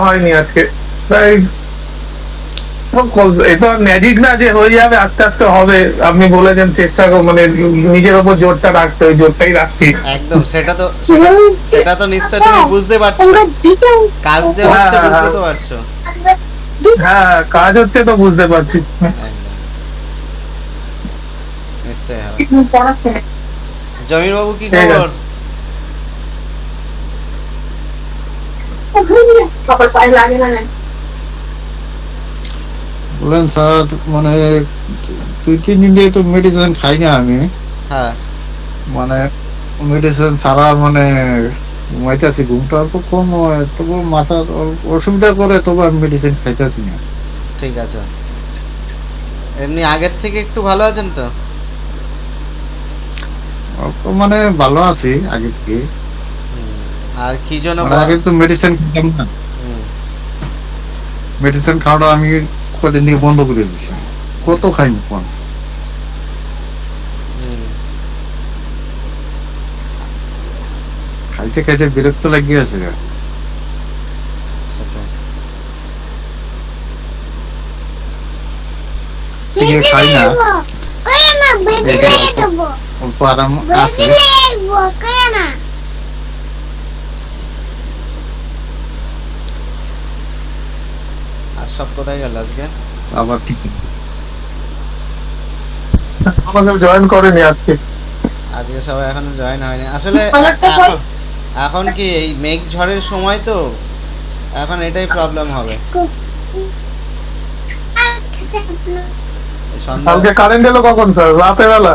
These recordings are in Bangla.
হয়নি আজকে প্রায়। এটা ম্যাজিক না যে হয়ে যাবে, আস্তে আস্তে হবে। আপনি বলেছেন চেষ্টা মানে নিজের ওপর জোরটা রাখতে, ওই জোরটাই রাখছি। একদম, সেটা তো নিশ্চয় তুমি বুঝতে পারছো, কাজ যে হচ্ছে বুঝতে তো পারছো। হ্যাঁ, কাজ হচ্ছে তো বুঝতে পারছি। একদম, নিশ্চয় হবে। জমির বাবু কি খবর? বলেন স্যার, মানে 2-3 দিন দিয়ে তো মেডিসিন খাই না আমি। হ্যাঁ, মানে মেডিসিন ছাড়া মানে ঘুমাইতেছি, ঘুমটা অল্প কম হয়, তবু মাথা অসুবিধা করে, তবু আমি মেডিসিন খাইতেছি না। ঠিক আছে। এমনি আগের থেকে একটু ভালো আছেন তো? অল্প মানে ভালো আছি আগে থেকে। আর কি জন্য আগে তো মেডিসিন খেতাম না, মেডিসিন খাওয়াটা আমি কদিন থেকে বন্ধ করে দিচ্ছি। কত খাইনি কোন, খাইতে খাইতে বিরক্ত লাগিয়েছে। খাই না, অল্প আরাম আছে। আর সব কোথায় গেল আজকে? আবার ঠিক আমাকে জয়েন করেনি আজকে। আজকে সবাই এখনো জয়েন হয়নি আসলে। এখন কি এই মেঘ ঝড়ের সময় তো, এখন এটাই প্রবলেম হবে। কালকে কারেন্ট এলো কখন স্যার? রাতের বেলা?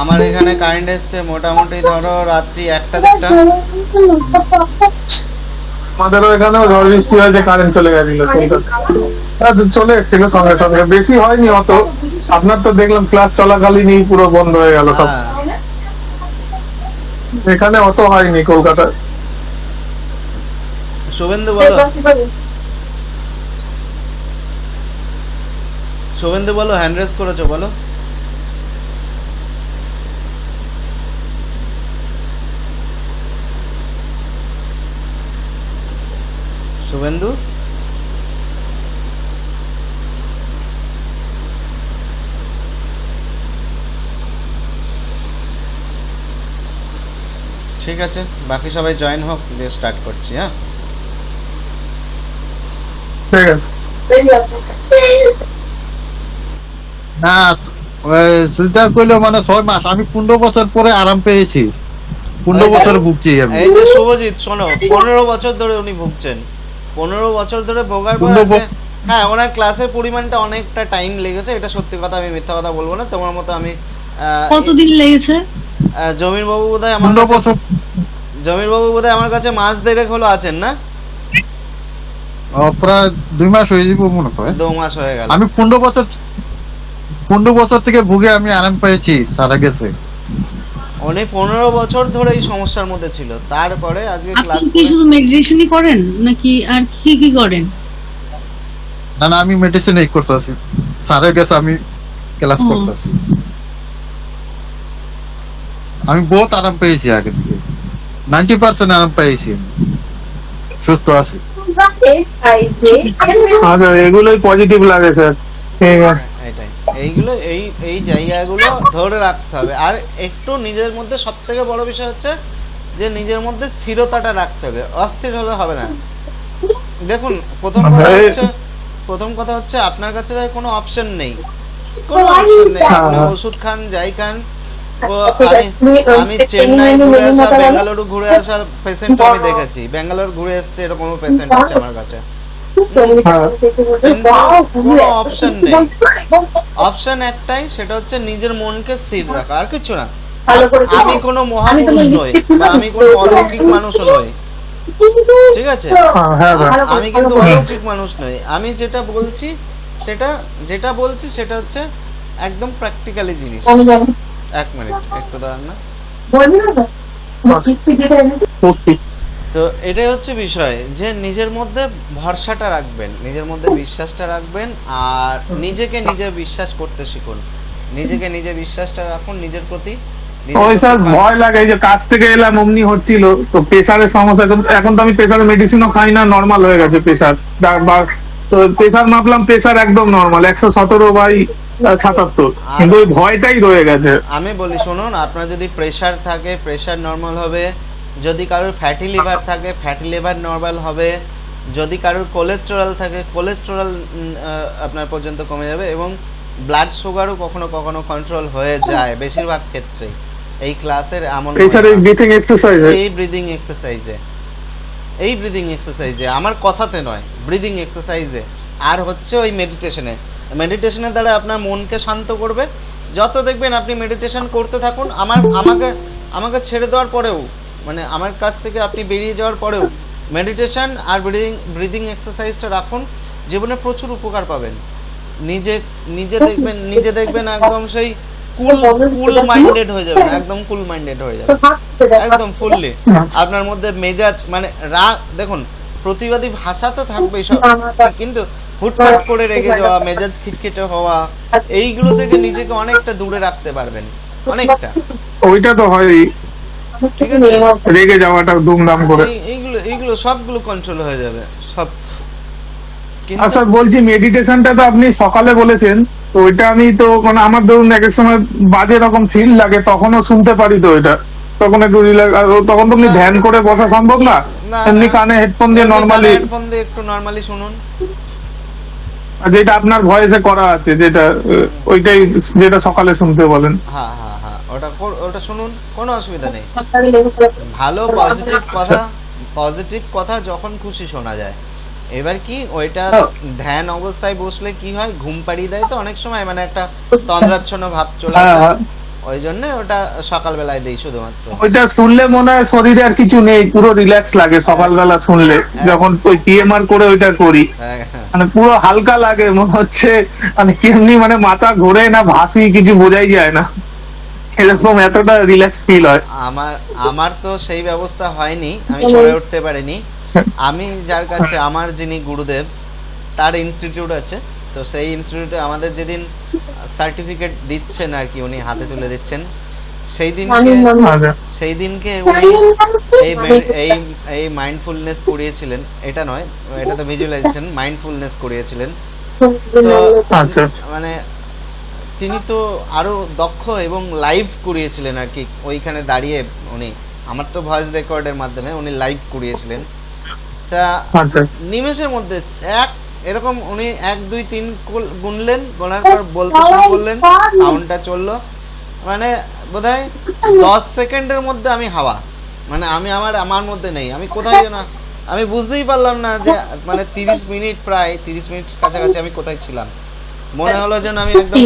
আমার এখানে কারেন্ট এসছে মোটামুটি ধরো রাত্রি 1টা-2টা। আমাদেরও এখানেও ঝড় বৃষ্টি হয়েছে, কারেন্ট চলে গেছিল কলকাতা। চলে এসেছিল সঙ্গে সঙ্গে, বেশি হয়নি অত। আপনার তো দেখলাম ক্লাস চলাকালীনই পুরো বন্ধ হয়ে গেল সব। এখানে অত হয়নি কলকাতায়। শুভেন্দু বলো, শুভেন্দু বলো, হ্যান্ড রেজ করেছো বলো। শুভেন্দু, ঠিক আছে, বাকি সবাই জয়েন হোক, দিয়ে স্টার্ট করছি। হ্যাঁ, ঠিক আছে। না, সুলতান কইলো মানে 6 মাস, আমি 15 বছর পরে আরাম পেয়েছি। 15 বছর ভুগছি আমি। এই যে শুভজিৎ শোনো, 15 বছর ধরে উনি ভুগছেন। 15 বছর ধরে ভোগার পর, হ্যাঁ ওনার ক্লাসের পরিমাণটা অনেকটা টাইম লেগেছে, এটা সত্যি কথা, আমি মিথ্যা কথা বলবো না। তোমার মতো আমি কতদিন লেগেছে? জমির বাবু বোধহয় আমার 15 বছর, জমির বাবু বোধহয় আমার কাছে মাস দেড়েক হলো আছেন না? প্রায় 2 মাস হয়ে যাব মনে হয়। 2 মাস হয়ে গেল। আমি 15 বছর থেকে ভুগে আমি আরাম পেয়েছি, সারা গেছে। উনি 15 বছর ধরে এই সমস্যার মধ্যে ছিল, তারপরে আজকে ক্লাস। আপনি কি শুধু মেডিটেশনই করেন নাকি আর কি কি করেন? না না, আমি মেডিসিন এই করতেছি, সারা গেছে, আমি ক্লাস করতেছি। আমি বহুত আরাম পেয়েছি আগে থেকে, 90% আরাম পেয়েছি, সুস্থ আছি। আচ্ছা, এগুলোই পজিটিভ লাগে স্যার। ঠিক আছে, এটাই, এইগুলো এই জায়গাগুলো ধরে রাখতে হবে। আর একটু নিজের মধ্যে সব থেকে বড় বিষয় হচ্ছে যে নিজের মধ্যে স্থিরতাটা রাখতে হবে, অস্থির হলে হবে না। দেখুন, প্রথম কথা হচ্ছে আপনার কাছে কোনো অপশন নেই, কোনো অপশন নেই। আপনি ওষুধ খান, যাই খান। আমি চেন্নাই ঘুরে আসা, বেঙ্গালুরু ঘুরে আসার পেশেন্ট আমি দেখেছি, ব্যাঙ্গালোর ঘুরে এসছে এরকম পেশেন্ট আছে আমার কাছে। কোনো অপশন নেই, অপশন একটাই, সেটা হচ্ছে নিজের মনকে স্থির রাখা, আর কিছু না। আমি কোনো মহাপুরুষ নই বা আমি কোনো অলৌকিক মানুষও নই, ঠিক আছে? আমি কিন্তু অলৌকিক মানুষ নই। আমি যেটা বলছি সেটা হচ্ছে একদম প্র্যাকটিক্যালি জিনিস। 1 মিনিট একটু দাঁড়ান না। তো এটাই হচ্ছে বিষয়, যে নিজের মধ্যে ভরসাটা রাখবেন, নিজের মধ্যে বিশ্বাসটা রাখবেন, আর নিজেকে নিজে বিশ্বাস করতে শিখুন। নিজেকে নিজে বিশ্বাসটা রাখুন নিজের প্রতি, ওই স্যার ভয় লাগে, এই যে কাজ থেকে এলাম অমনি হচ্ছিল, তো প্রেশারের সমস্যা। এখন তো আমি প্রেশারের মেডিসিনও খাই না, নর্মাল হয়ে গেছে প্রেশার। তো প্রেশার মাপলাম, প্রেশার একদম নর্মাল 117/77, কিন্তু ওই ভয়টাই রয়ে গেছে। আমি বলি শুনুন, আপনার যদি প্রেশার থাকে প্রেশার নর্মাল হবে, যদি কারোর ফ্যাটি লিভার থাকে ফ্যাটি লিভার নর্মাল হবে, যদি কারোর কোলেস্টেরল থাকে কোলেস্টেরল আপনার পর্যন্ত কমে যাবে, এবং ব্লাড সুগারও কখনো কখনো কন্ট্রোল হয়ে যায় বেশিরভাগ ক্ষেত্রে এই ক্লাসের এমন প্রেশার এই ব্রিথিং এক্সারসাইজ, এই ব্রিদিং এক্সারসাইজে আমার কথাতে নয়, ব্রিদিং এক্সারসাইজে আর হচ্ছে ওই মেডিটেশনের দ্বারা আপনার মনকে শান্ত করবে। যত দেখবেন আপনি মেডিটেশন করতে থাকুন, আমাকে ছেড়ে দেওয়ার পরেও, মানে আমার কাছ থেকে আপনি বেরিয়ে যাওয়ার পরেও মেডিটেশন আর ব্রিদিং এক্সারসাইজটা রাখুন, জীবনে প্রচুর উপকার পাবেন। নিজে দেখবেন একদম সেই কুল মাইন্ডেড হয়ে যাবেন, একদম কুল মাইন্ডেড হয়ে যাবেন, একদম ফুললি। আপনার মধ্যে মেজাজ মানে রাগ, দেখুন প্রতিবাদী ভাষা তো থাকবেই সব, কিন্তু হুটহাট করে রেগে যাওয়া, মেজাজ খিটখিটে হওয়া, এইগুলো থেকে নিজেকে অনেকটা দূরে রাখতে পারবেন, অনেকটা। ওইটা তো হয়ই, ঠিক আছে, রেগে যাওয়াটা দুমদাম করে। এইগুলো সবগুলো কন্ট্রোল হয়ে যাবে সব। কিন্তু আচ্ছা বলছি, মেডিটেশনটা তো আপনি সকালে বলেছেন, তো ওইটা আমি তো মানে আমার ধরুন এক এক সময় বাজে রকম ফিল লাগে, তখনও শুনতে পারি তো ওইটা, তখন একটু রিল্যাক্স। তখন তো আপনি ধ্যান করে বসা সম্ভব না, এমনি কানে হেডফোন দিয়ে নর্মালি, হেডফোন দিয়ে একটু নরমালি শুনুন, যেটা আপনার ভয়েসে করা আছে, যেটা ওইটাই, যেটা সকালে শুনতে বলেন। হ্যাঁ হ্যাঁ হ্যাঁ, ওটা শুনুন, কোনো অসুবিধা নেই। ভালো পজিটিভ কথা যখন খুশি শোনা যায়। এবার কি ওইটা ধ্যান অবস্থায় বসলে কি হয়, ঘুম পাড়িয়ে দেয় তো অনেক সময়, মানে একটা তন্দ্রাচ্ছন্ন ভাব চলে আসে, ওই জন্য ওটা সকালবেলায় দেই শুধুমাত্র। ওইটা শুনলে মনে হয় শরীরে আর কিছু নেই, পুরো রিল্যাক্স লাগে সকালবেলা শুনলে, যখন ওই পিএমআর করে ওইটা করি, মানে পুরো হালকা লাগে, মনে হচ্ছে মানে কেমনি মানে মাথা ঘোরে না ভাসি, কিছু বোঝাই যায় না, এরকম এতটা রিল্যাক্স ফিল হয়। আমার তো সেই ব্যবস্থা হয়নি, আমি করে উঠতে পারিনি। আমি যার কাছে, আমার যিনি গুরুদেব, তার ইনস্টিটিউট আছে, তো সেই ইনস্টিটিউটে আমাদের যেদিন সার্টিফিকেট দিচ্ছেন আর কি, উনি হাতে তুলে দিচ্ছেন, সেই দিনকে উনি এই মাইন্ডফুলনেস করিয়েছিলেন। এটা নয়, এটা তো ভিজুয়ালাইজেশন, মাইন্ডফুলনেস করিয়েছিলেন। তো মানে তিনি তো আরো দক্ষ এবং লাইভ করিয়েছিলেন আর কি, ওইখানে দাঁড়িয়ে উনি, আমার তো ভয়েস রেকর্ডের মাধ্যমে উনি লাইভ করিয়েছিলেন। তা নিমেষের মধ্যে এরকম উনি 1 2 3 গুনলেন, গোনার পর বলতে শুরু করলেন, সাউন্ডটা চললো, মানে বোধহয় 10 সেকেন্ডের মধ্যে আমি হাওয়া, মানে আমি আমার মধ্যে নেই, আমি কোথায় যেন, আমি বুঝতেই পারলাম না যে মানে 30 মিনিট, প্রায় 30 মিনিট কাছাকাছি আমি কোথায় ছিলাম। মনে হলো যেন আমি একদম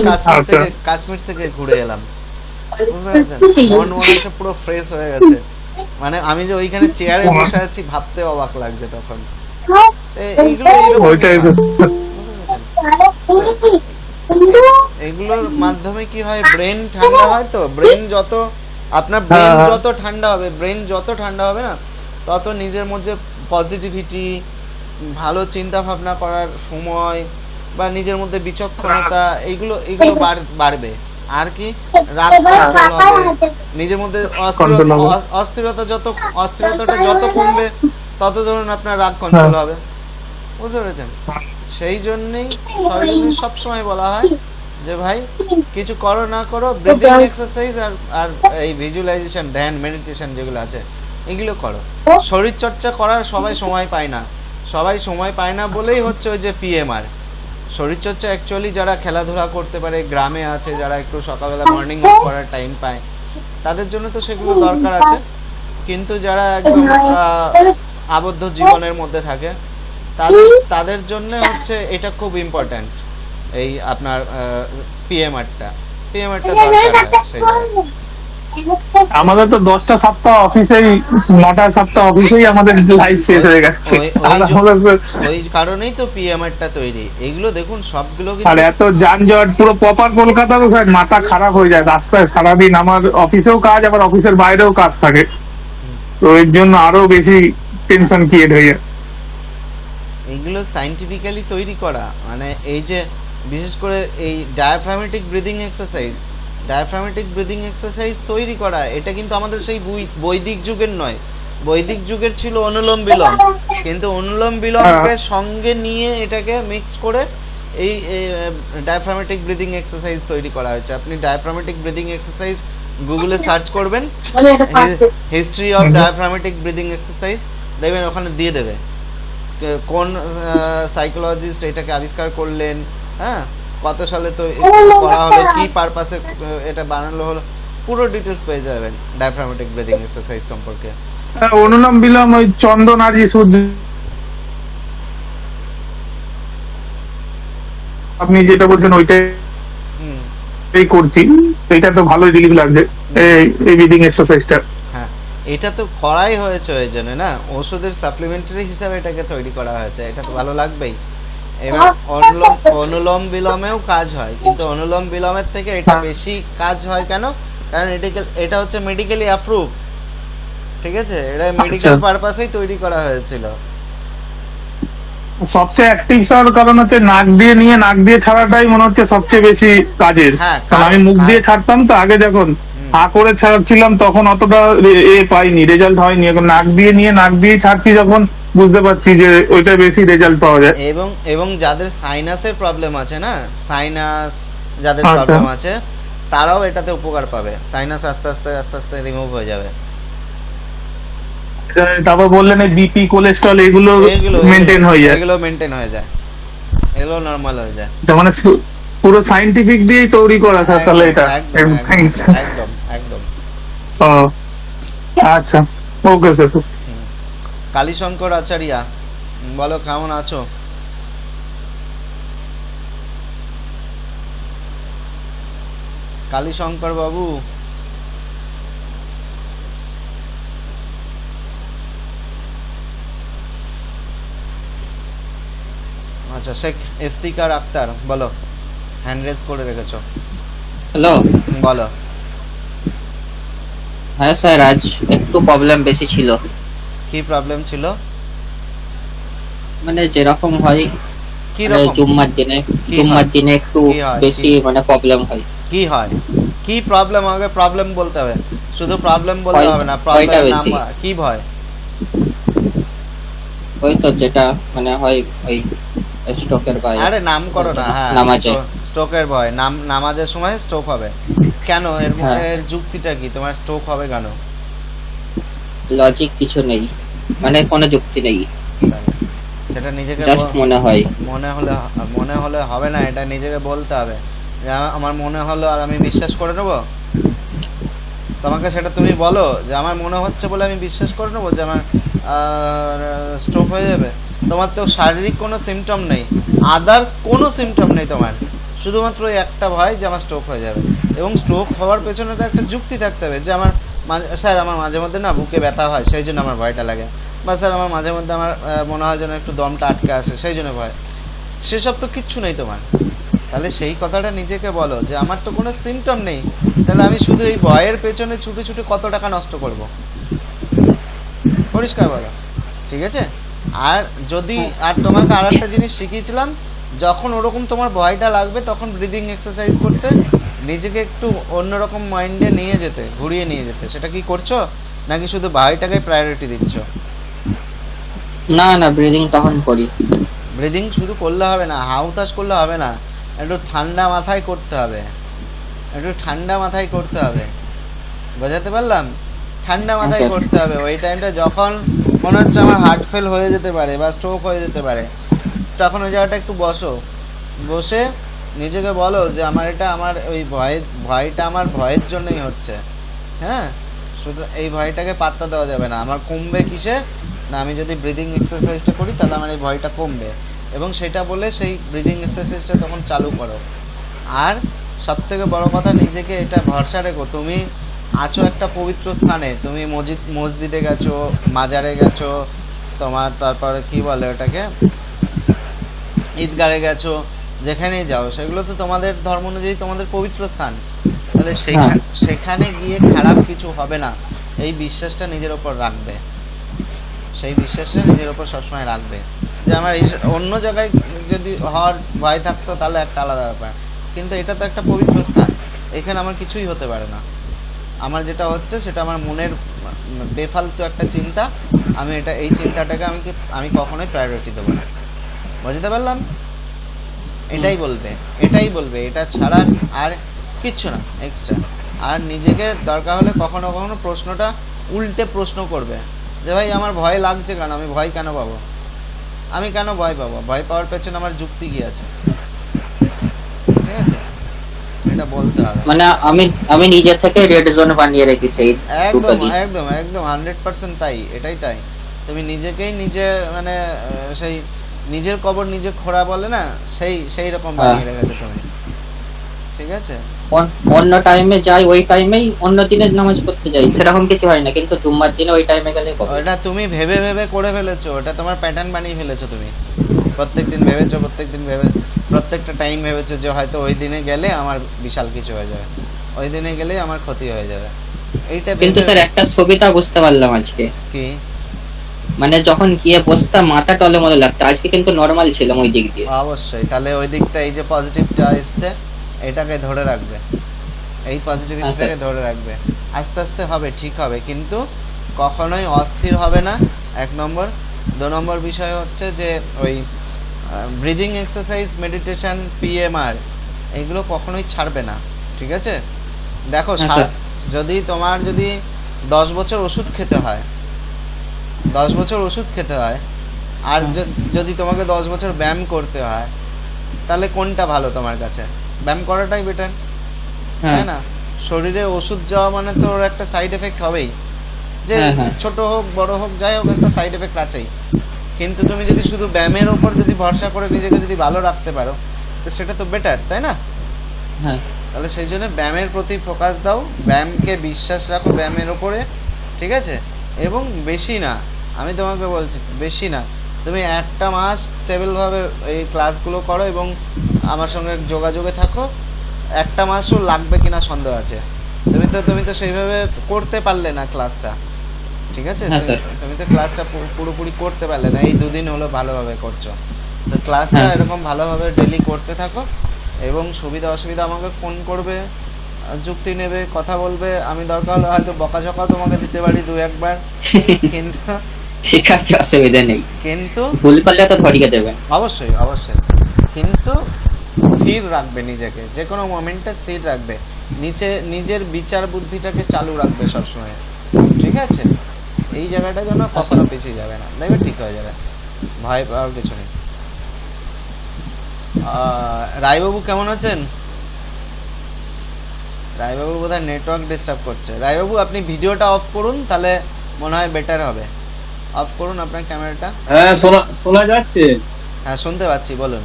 কাশ্মীর থেকে ঘুরে এলাম, বুঝতে পেরেছেন? মনে হচ্ছে পুরো ফ্রেশ হয়ে গেছে, মানে আমি যে ওইখানে চেয়ারে বসে আছি ভাবতে অবাক লাগছে তখন। এগুলোর মাধ্যমে কি হয়, ব্রেন ঠান্ডা হয়। তো ব্রেন যত আপনার যত ঠান্ডা হবে না, তত নিজের মধ্যে পজিটিভিটি, ভালো চিন্তা ভাবনা করার সময় বা নিজের মধ্যে বিচক্ষণতা, এইগুলো বাড়বে। আর কি, রাগ কন্ট্রোল হবে, নিজের মধ্যে অস্থিরতাটা যত কমবে তত ধরুন আপনার রাগ কন্ট্রোল হবে, বুঝতে পেরেছেন? সেই জন্যই সবসময় বলা হয় যে ভাই কিছু করো না করো, ব্রিদিং এক্সারসাইজ আর এই ভিজুয়ালাইজেশন, ধ্যান, মেডিটেশন যেগুলো আছে এগুলো করো। শরীর চর্চা করার সবাই সময় পায় না বলেই হচ্ছে ওই যে পিএমআর। শরীরচর্চা অ্যাকচুয়ালি যারা খেলাধুলা করতে পারে, গ্রামে আছে যারা, একটু সকালবেলা মর্নিং ওয়াক করার টাইম পায়, তাদের জন্য তো সেগুলো দরকার আছে। কিন্তু যারা একদম আবদ্ধ জীবনের মধ্যে থাকে, তাদের জন্য হচ্ছে এটা খুব ইম্পর্ট্যান্ট, এই আপনার পিএমআরটা দরকার। সেই আমাদের তো 10টা 7টা অফিসেই, 9টা 7টা অফিসেই আমাদের লাইফ শেষ হয়ে গেছে, ওই কারণেই তো পিএমআরটা তৈরি। এগুলো দেখুন সবগুলো, আর এত যানজট, পুরো প্রপার কলকাতার মাথা খারাপ হয়ে যায় রাস্তায় সারাদিন। আমার অফিসেও কাজ, আবার অফিসের বাইরেও কাজ থাকে, তো এর জন্য আরো বেশি টেনশন ক্রিয়েট হয়ে যায়। এগুলো সায়েন্টিফিক্যালি তৈরি করা, মানে এই যে বিশেষ করে এই diaphragmatic breathing exercise, diaphragmatic breathing exercise তৈরি করা, এটা কিন্তু আমাদের সেই বৈদিক যুগের নয়। বৈদিক যুগের ছিল অনুলোম বিলোম, কিন্তু অনুলোম বিলোমকে সঙ্গে নিয়ে এটাকে মিক্স করে এই ডায়াফ্রামেটিক ব্রিদিং এক্সারসাইজ তৈরি করা হয়েছে। আপনি ডায়াফ্রামেটিক ব্রিদিং এক্সারসাইজ গুগলে সার্চ করবেন, history of diaphragmatic breathing exercise, দেখবেন ওখানে দিয়ে দেবে কোন সাইকোলজিস্ট এটাকে আবিষ্কার করলেন, হ্যাঁ, কত সালে তো করা হলো, কি পারপাসে এটা বানানো হলো, পুরো ডিটেলস পেয়ে যাবেন ডায়াফ্রামেটিক ব্রিদিং এক্সারসাইজ সম্পর্কে। অনুলোম বিলোম ওই চন্দন আর সূর্য আপনি যেটা বলছেন ওইটাই করছি, এটা তো ভালোই রিলিফ লাগছে এই ব্রিদিং এক্সারসাইজটা। হ্যাঁ, এটা তো করাই হয়েছে ওই জন্য না, ওষুধের সাপ্লিমেন্টারি হিসাবে এটাকে তৈরি করা হয়েছে, এটা তো ভালো লাগবেই। এবার অনুলোম বিলোমেও কাজ হয়, কিন্তু অনুলোম বিলোমের থেকে এটা বেশি কাজ হয় কেন? কারণ এটা হচ্ছে মেডিকেলি অ্যাপ্রুভ, ঠিক আছে, এটা মেডিকেল পারপাসেই তৈরি করা হয়েছিল। সবচেয়ে অ্যাক্টিভ হওয়ার কারণ হচ্ছে নাক দিয়ে নিয়ে নাক দিয়ে ছাড়াটাই মনে হচ্ছে সবচেয়ে বেশি কাজের। আমি মুখ দিয়ে ছাড়তাম তো আগে, যখন হা করে ছাড়ছিলাম তখন অতটা পাইনি, রেজাল্ট হয়নি। এখন নাক দিয়ে নিয়ে নাক দিয়ে ছাড়ছি যখন, বুঝতে পারছি যে ওইটা বেশি রেজাল্ট পাওয়া যায়। এবং যাদের সাইনাসের প্রবলেম আছে না, সাইনাস যাদের প্রবলেম আছে তারাও এটাতে উপকার পাবে, সাইনাস আস্তে আস্তে আস্তে আস্তে রিমুভ হয়ে যাবে। তারপর বললেন বিপি কোলেস্ট্রল এগুলো মেনটেন হয়ে যায়, এগুলো মেনটেন হয়ে যায়, এগুলো নরমাল হয়ে যায়। মানে পুরো সায়েন্টিফিক দিয়ে তৈরি করা স্যার তাহলে এটা। একদম একদম। ও আচ্ছা, ওকে স্যার। কালীশঙ্কর আচারিয়া, বলো কেমন আছো? কালীশঙ্কর বাবু, আচ্ছা, শেখ ইফতিকার আক্তার, বলো, হ্যান্ড রেজ করে রেখেছো। হ্যালো, বলো। হ্যাঁ স্যার, আজ একটু প্রবলেম বেশি ছিল। কি প্রবলেম ছিল? মানে যেরকম হয়, কি মানে রকম? জুম্মার দিনে একটু বেশি মানে প্রবলেম হয়। কি হয়, কি প্রবলেম? আগে প্রবলেম বলতে হবে, শুধু প্রবলেম বলতে হবে না, প্রবলেম নাম কি ভয়? ওই তো যেটা মানে হয় ওই স্ট্রোকের ভয়। আরে নাম করো না, হ্যাঁ, নামাজে স্ট্রোকের ভয়, নামাজের সময় স্ট্রোক হবে কেন? এর যুক্তিটা কি? তোমার স্ট্রোক হবে কেন? লজিক কিছু নেই, মানে কোনো যুক্তি নেই, সেটা নিজেকে জাস্ট মনে হয়। মনে হলে হবে না, এটা নিজেকে বলতে হবে যে আমার মনে হলো, আর আমি বিশ্বাস করে নেবো? তোমাকে সেটা তুমি বলো যে আমার মনে হচ্ছে বলে আমি বিশ্বাস করে নেবো যে আমার স্ট্রোক হয়ে যাবে? তোমার তো শারীরিক কোনো সিমটম নেই, আদার্স কোনো সিমটম নেই তোমার, শুধুমাত্র ওই একটা ভয় যে আমার স্ট্রোক হয়ে যাবে। এবং স্ট্রোক হওয়ার পেছনে একটা যুক্তি থাকতে হবে যে আমার স্যার আমার মাঝে মধ্যে না বুকে ব্যথা হয়, সেই জন্য আমার ভয়টা লাগে, বা স্যার আমার মাঝে মধ্যে আমার মনে হয় যেন একটু দমটা আটকে আসে, সেই জন্য ভয়। সেসব তো কিচ্ছু নেই তোমার। তাহলে সেই কথাটা নিজেকে বলো যে আমার তো কোনো সিমটম নেই, তাহলে আমি শুধু এই ভয়ের পেছনে ছুটে ছুটে কত টাকা নষ্ট করব? পরিষ্কার বলো, ঠিক আছে? আর যদি তোমাকে আর একটা জিনিস শিখিয়েছিলাম, যখন ওরকম তোমার ভয়টা লাগবে তখন ব্রিদিং এক্সারসাইজ করতে, নিজেকে একটু অন্যরকম মাইন্ডে নিয়ে যেতে, ঘুরিয়ে নিয়ে যেতে। সেটা কি করছো, নাকি শুধু ভয়টাকে প্রায়োরিটি দিচ্ছ? না না, ব্রিদিং তখন করি। ব্রিদিং শুধু করলে হবে না, হাউতাস করলে হবে না, একটু ঠান্ডা মাথায় করতে হবে, একটু ঠান্ডা মাথায় করতে হবে, বোঝাতে পারলাম? ঠান্ডা মাথায় করতে হবে। ওই টাইমটা যখন মনে হচ্ছে আমার হার্ট ফেল হয়ে যেতে পারে বা স্ট্রোক হয়ে যেতে পারে, তখন ওই জায়গাটা একটু বসে নিজেকে বলো যে আমার এটা, আমার ওই ভয়টা আমার ভয়ের জন্যই হচ্ছে, হ্যাঁ, শুধু এই ভয়টাকে পাত্তা দেওয়া যাবে না। আমার কমবে কিসে না, আমি যদি ব্রিদিং এক্সারসাইজটা করি তাহলে আমার এই ভয়টা কমবে, এবং সেটা বলে সেই ব্রিদিং এক্সারসাইজটা তখন চালু করো। আর সব থেকে বড় কথা, নিজেকে এটা ভরসা রেখো, তুমি আছো একটা পবিত্র স্থানে, তুমি মসজিদে গেছো, মাজারে গেছো, তোমার তারপরে কি বলে ওটাকে, ঈদগাহে গেছো, যেখানেই যাও সেগুলো তো তোমাদের ধর্ম অনুযায়ী তোমাদের পবিত্র স্থান। তাহলে সেখানে গিয়ে খারাপ কিছু হবে না, এই বিশ্বাসটা নিজের ওপর রাখবে, সেই বিশ্বাসটা নিজের ওপর সবসময় রাখবে। যে আমার অন্য জায়গায় যদি হওয়ার ভয় থাকতো তাহলে একটা আলাদা ব্যাপার, কিন্তু এটা তো একটা পবিত্র স্থান, এখানে আমার কিছুই হতে পারে না। আমার যেটা হচ্ছে সেটা আমার মনের বেফালতু একটা চিন্তা, আমি এই চিন্তাটাকে আমি কখনোই প্রায়োরিটি দেবো না। বুঝতে পারলাম? এটাই বলবে, এটা ছাড়া আর কিচ্ছু না এক্সট্রা। আর নিজেকে দরকার হলে কখনো কখনো প্রশ্নটা উল্টে প্রশ্ন করবে যে ভাই আমার ভয় লাগছে কেন, আমি ভয় কেন পাবো, আমি কেন ভয় পাবো, ভয় পাওয়ার পেছনে আমার যুক্তি কি আছে? ঠিক আছে, এটা বলতে হবে। মানে আমি নিজে থেকে রেড জোন বানিয়ে রেখেছি এই দুটো একদম দিক। একদম একদম 100% তাই, এটাই তাই। তুমি নিজেকেই নিজে মানে সেই নিজের কবর নিজে খোঁড়া বলে না, সেই রকম বানিয়ে রেখেছো তুমি। ঠিক আছে, অন্য টাইমে যাই, ওই টাইমেই অন্য দিনে নামাজ পড়তে যাই, সেরকম কিছু হয় না, কিন্তু জুম্মার দিনে ওই টাইমে গেলে হবে। ওটা তুমি ভেবে ভেবে করে ফেলেছো, ওটা তোমার প্যাটার্ন বানিয়ে ফেলেছো তুমি। প্রত্যেকদিন ভেবেছো, প্রত্যেকটা টাইম ভেবেছো যে হয়তো ওই দিনে গেলে আমার বিশাল কিছু হয়ে যাবে, ওই দিনে গেলে আমার ক্ষতি হয়ে যাবে। এইটা কিন্তু স্যার একটা সুবিধা বুঝতে পারলাম আজকে, কি? মানে যখন গিয়ে বসতাম মাথা টলে লাগতো, আজকে কিন্তু নরমাল ছিলাম ওই দিক দিয়ে। অবশ্যই, তাহলে ওই দিকটা এই যে পজিটিভটা এসছে এটাকে ধরে রাখবে, এই পজিটিভিটিটাকে ধরে রাখবে। আস্তে আস্তে হবে, ঠিক হবে, কিন্তু কখনোই অস্থির হবে না, 1 নম্বর। 2 নম্বর বিষয় হচ্ছে যে ওই ব্রিদিং এক্সারসাইজ, মেডিটেশন, পিএমআর এগুলো কখনোই ছাড়বে না। ঠিক আছে, দেখো যদি তোমার 10 বছর ওষুধ খেতে হয়, 10 বছর ওষুধ খেতে হয়, আর যদি তোমাকে 10 বছর ব্যায়াম করতে হয়, তাহলে কোনটা ভালো তোমার কাছে? ব্যায়াম করাটাই বেটার, তাই না? শরীরে ওষুধ যাওয়া মানে তো ওর একটা সাইড এফেক্ট হবেই, যে ছোট হোক বড় হোক যাই হোক একটা সাইড এফেক্ট আছেই। কিন্তু তুমি যদি শুধু ব্যায়ামের ওপর যদি ভরসা করে নিজেকে যদি ভালো রাখতে পারো, তো সেটা তো বেটার, তাই না? তাহলে সেই জন্য ব্যায়ামের প্রতি ফোকাস দাও, ব্যায়ামকে বিশ্বাস রাখো, ব্যায়ামের ওপরে। ঠিক আছে, এবং বেশি না, আমি তোমাকে বলছি বেশি না, তুমি 1 মাস স্টেবলভাবে এই ক্লাসগুলো করো এবং আমার সঙ্গে যোগাযোগে থাকো। 1 মাসও লাগবে কিনা সন্দেহ আছে। তুমি তো সেইভাবে করতে পারলে না ক্লাসটা, ঠিক আছে? তুমি তো ক্লাসটা পুরোপুরি করতে পারলে না, এই 2 দিন হলো ভালোভাবে করছো। তো ক্লাসটা এরকম ভালোভাবে ডেইলি করতে থাকো, এবং সুবিধা অসুবিধা আমাকে ফোন করবে, যুক্তি নেবে, কথা বলবে। আমি দরকার হলে হয়তো বকাঝকা তোমাকে দিতে পারি 2-1 বার, কিন্তু ঠিক আছে, অসুবিধা নেই, কিন্তু ভুল করলে তো ধরিয়ে দেবে। অবশ্যই অবশ্যই, কিন্তু স্থির রাখবে নিজেকে, যে কোনো মোমেন্টে স্থির রাখবে, নিজের বিচার বুদ্ধিটাকে চালু রাখবে সবসময়। ঠিক আছে, এই জায়গাটা যেন কখনো পিছিয়ে যাবে না, দেখবে ঠিক হয়ে যাবে, ভয় পাওয়ার কিছু নেই। রায়বাবু কেমন আছেন? রায়বাবু বোধহয় নেটওয়ার্ক ডিস্টার্ব করছে। রায়বাবু আপনি ভিডিওটা অফ করুন, তাহলে মনে হয় বেটার হবে। অফ করুন আপনার ক্যামেরাটা। হ্যাঁ, শোনা যাচ্ছে? হ্যাঁ, শুনতে পাচ্ছি, বলুন।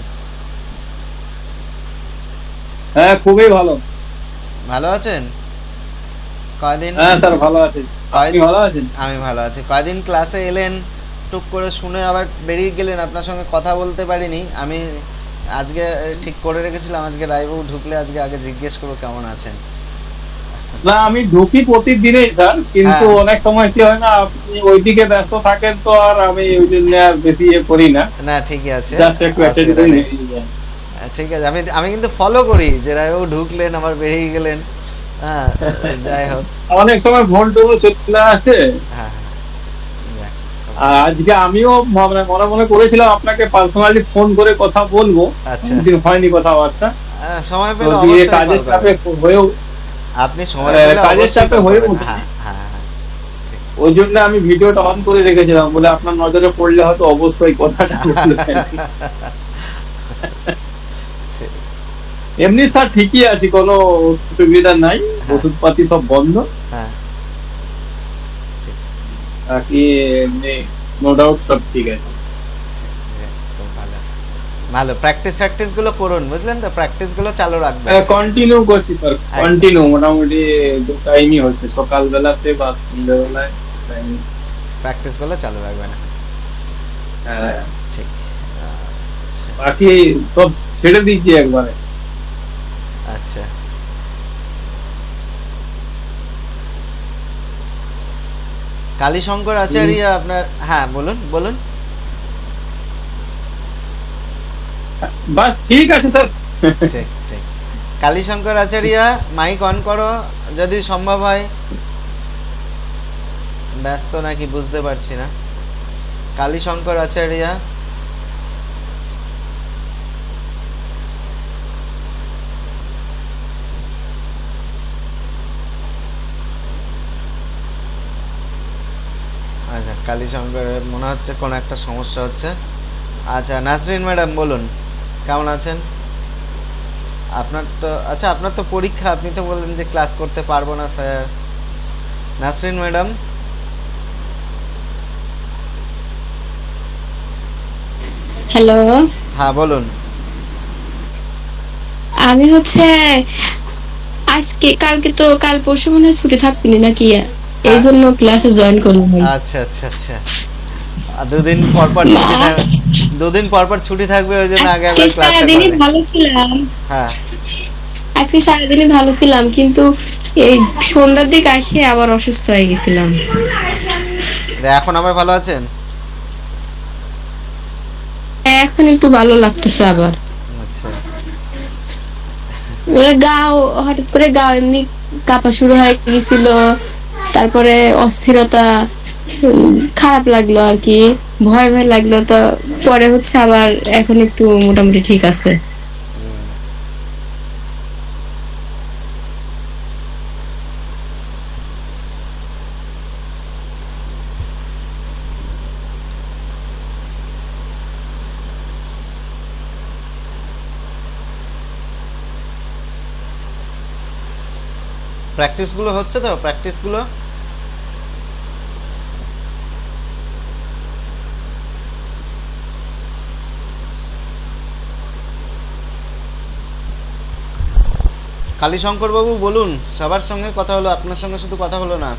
হ্যাঁ, খুবই ভালো। ভালো আছেন? কয়দিন? হ্যাঁ স্যার, ভালো আছি। আপনি ভালো আছেন? আমি ভালো আছি। কয়দিন ক্লাসে এলেন, টুক করে শুনে আবার বেরিয়ে গেলেন, আপনার সঙ্গে কথা বলতে পারিনি। আমি আজকে ঠিক করে রেখেছিলাম, আজকে রায়বাবু ঢুকলে আজকে আগে জিজ্ঞেস করবো কেমন আছেন। না, আমি ঢুকি প্রতিদিনই স্যার, কিন্তু অনেক সময় কি হয় না, আপনি ওইদিকে ব্যস্ত থাকেন, তো আর আমি ওই জন্য আর বেশি করি না। না, ঠিকই আছে, ঠিক আছে। আমি কিন্তু ফলো করি যে রায়বাবু ঢুকলেন আবার বেরিয়ে গেলেন। হ্যাঁ, যাই হোক, অনেক সময় ভুল টুল চলে আসে। হ্যাঁ, আর আজকে আমিও মনে করেছিলাম আপনাকে পার্সোনালি ফোন করে কথা বলবো, হয়নি কথাবার্তা, সময় পেলে কাজের চাপে হয়েও, আপনি সময় পেলে কাজের চাপে হয়ে উঠে, ওই জন্য আমি ভিডিওটা অন করে রেখেছিলাম, বলে আপনার নজরে পড়লে হয়তো অবশ্যই কথাটা বলবেন। এমনি স্যার ঠিকই আছি, কোনো সুবিধা নাই, ওষুধপাতি সব বন্ধ, বাকি এমনি নো ডাউট সব ঠিক আছে। ভালো, প্র্যাকটিস গুলো করুন, বুঝলেন তো? প্র্যাকটিস গুলো চালু রাখবেন। কন্টিনিউ করছি স্যার, কন্টিনিউ মোটামুটি 2 টাইমই হচ্ছে, সকালবেলাতে বা সন্ধ্যাবেলায় প্র্যাকটিস গুলো চালু রাখবেন। হ্যাঁ, ঠিক। বাকি সব ছেড়ে দিয়েছি একবারে। আচ্ছা, কালীশঙ্কর আচার্য আপনার, হ্যাঁ বলুন। বাস ঠিক আছে স্যার। ঠিক ঠিক। কালীশঙ্কর আচারিয়া মাইক অন করো যদি সম্ভব হয়। ব্যস্ত নাকি বুঝতে পারছি না। কালীশঙ্কর আচারিয়া, আচ্ছা কালীশঙ্করের মনে হচ্ছে কোনো একটা সমস্যা হচ্ছে। আচ্ছা নাসরিন ম্যাডাম বলুন, কেমন আছেন? আপনার তো আচ্ছা আপনার তো পরীক্ষা, আপনি তো বললেন যে ক্লাস করতে পারবো না স্যার। নাসরিন ম্যাডাম হ্যালো, হ্যাঁ বলুন। আমি হচ্ছে আজকে কাল পরশু মনে হয় ছুটি থাকবি নাকি, এই জন্য ক্লাসে জয়েন করলাম। আচ্ছা আচ্ছা আচ্ছা, দুদিন পর পর ছুটি থাকবে, দুদিন পর পর ছুটি থাকবে ওই জন্য আগে আজকে একবার ক্লাসটা সারাদিনই করে। ভালো ছিলাম, হ্যাঁ আজকে সারাদিনই ভালো ছিলাম, কিন্তু এই সন্ধ্যার দিকে আসে আবার অসুস্থ হয়ে গেছিলাম। এখন আবার ভালো আছেন? এখন একটু ভালো লাগতেছে আবার। আচ্ছা গাও হঠাৎ করে গাও এমনি কাঁপা শুরু হয়ে গেছিল, তারপরে অস্থিরতা, খারাপ লাগলো আর কি, ভয় ভয় লাগলো, তো পরে হচ্ছে আবার এখন একটু মোটামুটি ঠিক আছে। প্র্যাকটিস গুলো হচ্ছে তো, প্র্যাকটিস গুলো কালীশঙ্কর বাবু বলুন, সবার সঙ্গে কথা হলো, আপনার সঙ্গে শুধু কথা হলো না।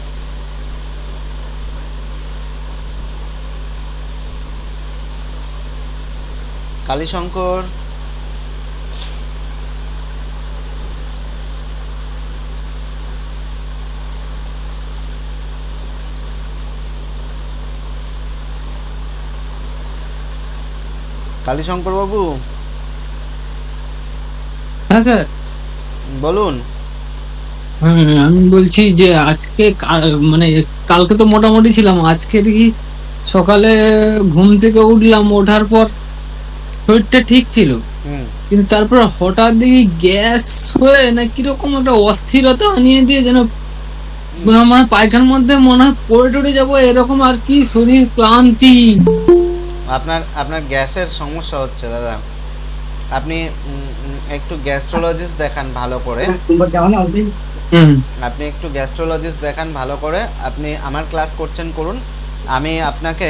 কালীশঙ্কর কালীশঙ্কর বাবু হ্যাঁ স্যার, বলুন। আমি বলছি যে আজকে মানে কালকে তো মোটামুটি ছিলাম, আজকে দেখি সকালে ঘুম থেকে উঠলাম, ওঠার পর শরীরটা ঠিক ছিল, হুম কিন্তু তারপর হঠাৎ দেখি গ্যাস হয়ে না কিরকম একটা অস্থিরতা আনিয়ে দিয়ে যেন মানে পায়খানার মধ্যে মনে হয় পড়ে টড়ে যাবো এরকম আর কি, শরীর ক্লান্তি। আপনার গ্যাসের সমস্যা হচ্ছে দাদা, আপনি একটু গ্যাস্ট্রোলজিস্ট দেখান ভালো করে। আপনি একটু গ্যাস্ট্রোলজিস্ট দেখান ভালো করে। আপনি আমার ক্লাস করছেন করুন, আমি আপনাকে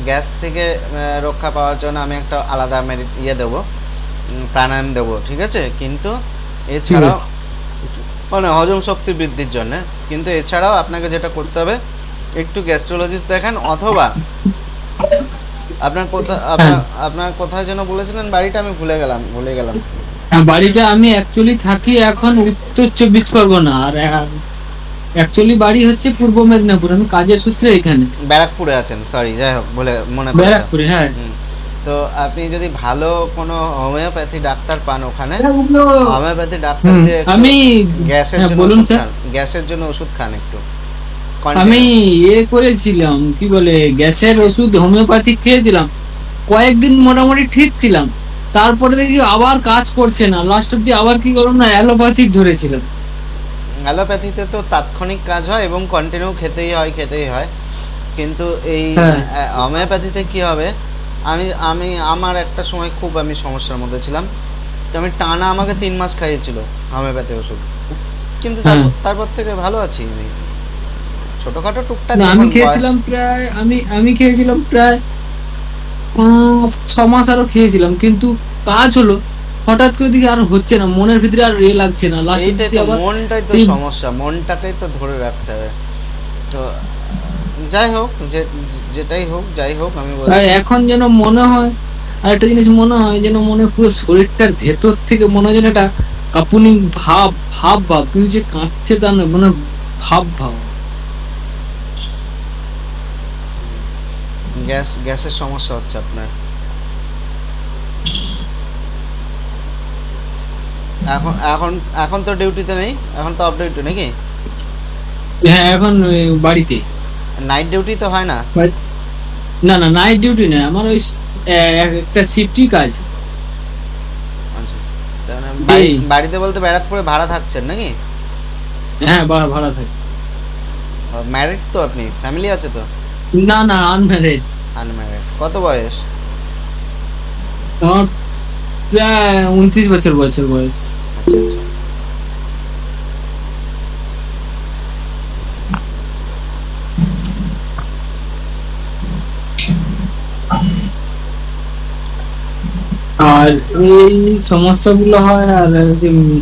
গ্যাস থেকে রক্ষা পাওয়ার জন্য আমি একটা আলাদা ইয়ে দেবো, প্রাণায়াম দেবো, ঠিক আছে? কিন্তু এছাড়াও মানে হজম শক্তি বৃদ্ধির জন্য, কিন্তু এছাড়াও আপনাকে যেটা করতে হবে একটু গ্যাস্ট্রোলজিস্ট দেখান, অথবা আপনার কোথায় যেন বলেছিলেন বাড়িটা, আমি ভুলে গেলাম। বাড়িটা আমি অ্যাকচুয়ালি থাকি এখন উত্তর 24 পরগনা, আর অ্যাকচুয়ালি বাড়ি হচ্ছে পূর্ব মেদিনীপুর, আমি কাজের সূত্রে এখানে ব্যারাকপুরে আছেন। সরি, যাই হোক বলে মনে পড়ে। ব্যারাকপুরে, হ্যাঁ। তো আপনি যদি ভালো কোনো হোমিওপ্যাথি ডাক্তার পান ওখানে, হোমিওপ্যাথি ডাক্তার দিয়ে আমি বলুন স্যার, গ্যাসের জন্য ওষুধ খান একটু। আমি করেছিলাম কি বলে গ্যাসের ওষুধ হোমিওপ্যাথি খেয়েছিলাম, কয়েকদিন মোটামুটি ঠিক ছিলাম, তারপরে দেখি আবার কাজ করছে না, লাস্ট অব্দি আবার কি করলাম না অ্যালোপ্যাথিক ধরেছিলাম। অ্যালোপ্যাথিতে তো তাৎক্ষণিক কাজ হয় এবং কন্টিনিউ খেতেই হয়, কিন্তু এই হোমিওপ্যাথিতে কি হবে, আমি আমার একটা সময় খুব আমি সমস্যার মধ্যে ছিলাম, তো আমি টানা আমাকে 3 মাস খাইয়েছিল হোমিওপ্যাথি ওষুধ, কিন্তু তারপর থেকে ভালো আছি। আমি ছোটখাটো টুকটাক আমি খেয়েছিলাম প্রায় 5-6 মাস আরো খেয়েছিলাম, কিন্তু কাজ হলো হঠাৎ করে দিকে আর হচ্ছে না, মনের ভিতরে আর লাগছে না, মনটাই তো সমস্যা, মনটাকেই তো ধরে রাখতে হবে। তো যাই হোক, যাই হোক আমি এখন যেন মনে হয়, আর একটা জিনিস মনে হয় যেন মনে পুরো শরীরটার ভেতর থেকে মনে হয় যেন একটা কাঁপুনি ভাব, কিন্তু যে কাঁপছে তা না, মানে ভাব। গ্যাসের সমস্যা হচ্ছে আপনার। এখন এখন এখন তো ডিউটিতে নেই, এখন তো অফ ডিউটি নাকি? হ্যাঁ এখন ওই বাড়িতে। নাইট ডিউটি তো হয় না? না না, নাইট ডিউটি না, আমার ওই একটা শিফটই কাজ। আচ্ছা, তার মানে এই। বাড়িতে বলতে ব্যারাকপুরে ভাড়া থাকছেন নাকি? হ্যাঁ ভাড়া থাকে। ম্যারিড তো আপনি? ফ্যামিলি আছে তো? না না, আনম্যারিড। আনম্যারিড। কত বয়স? আমার প্রায় 29 বছর বয়স। আচ্ছা আচ্ছা। আর এই সমস্যাগুলো হয়, আর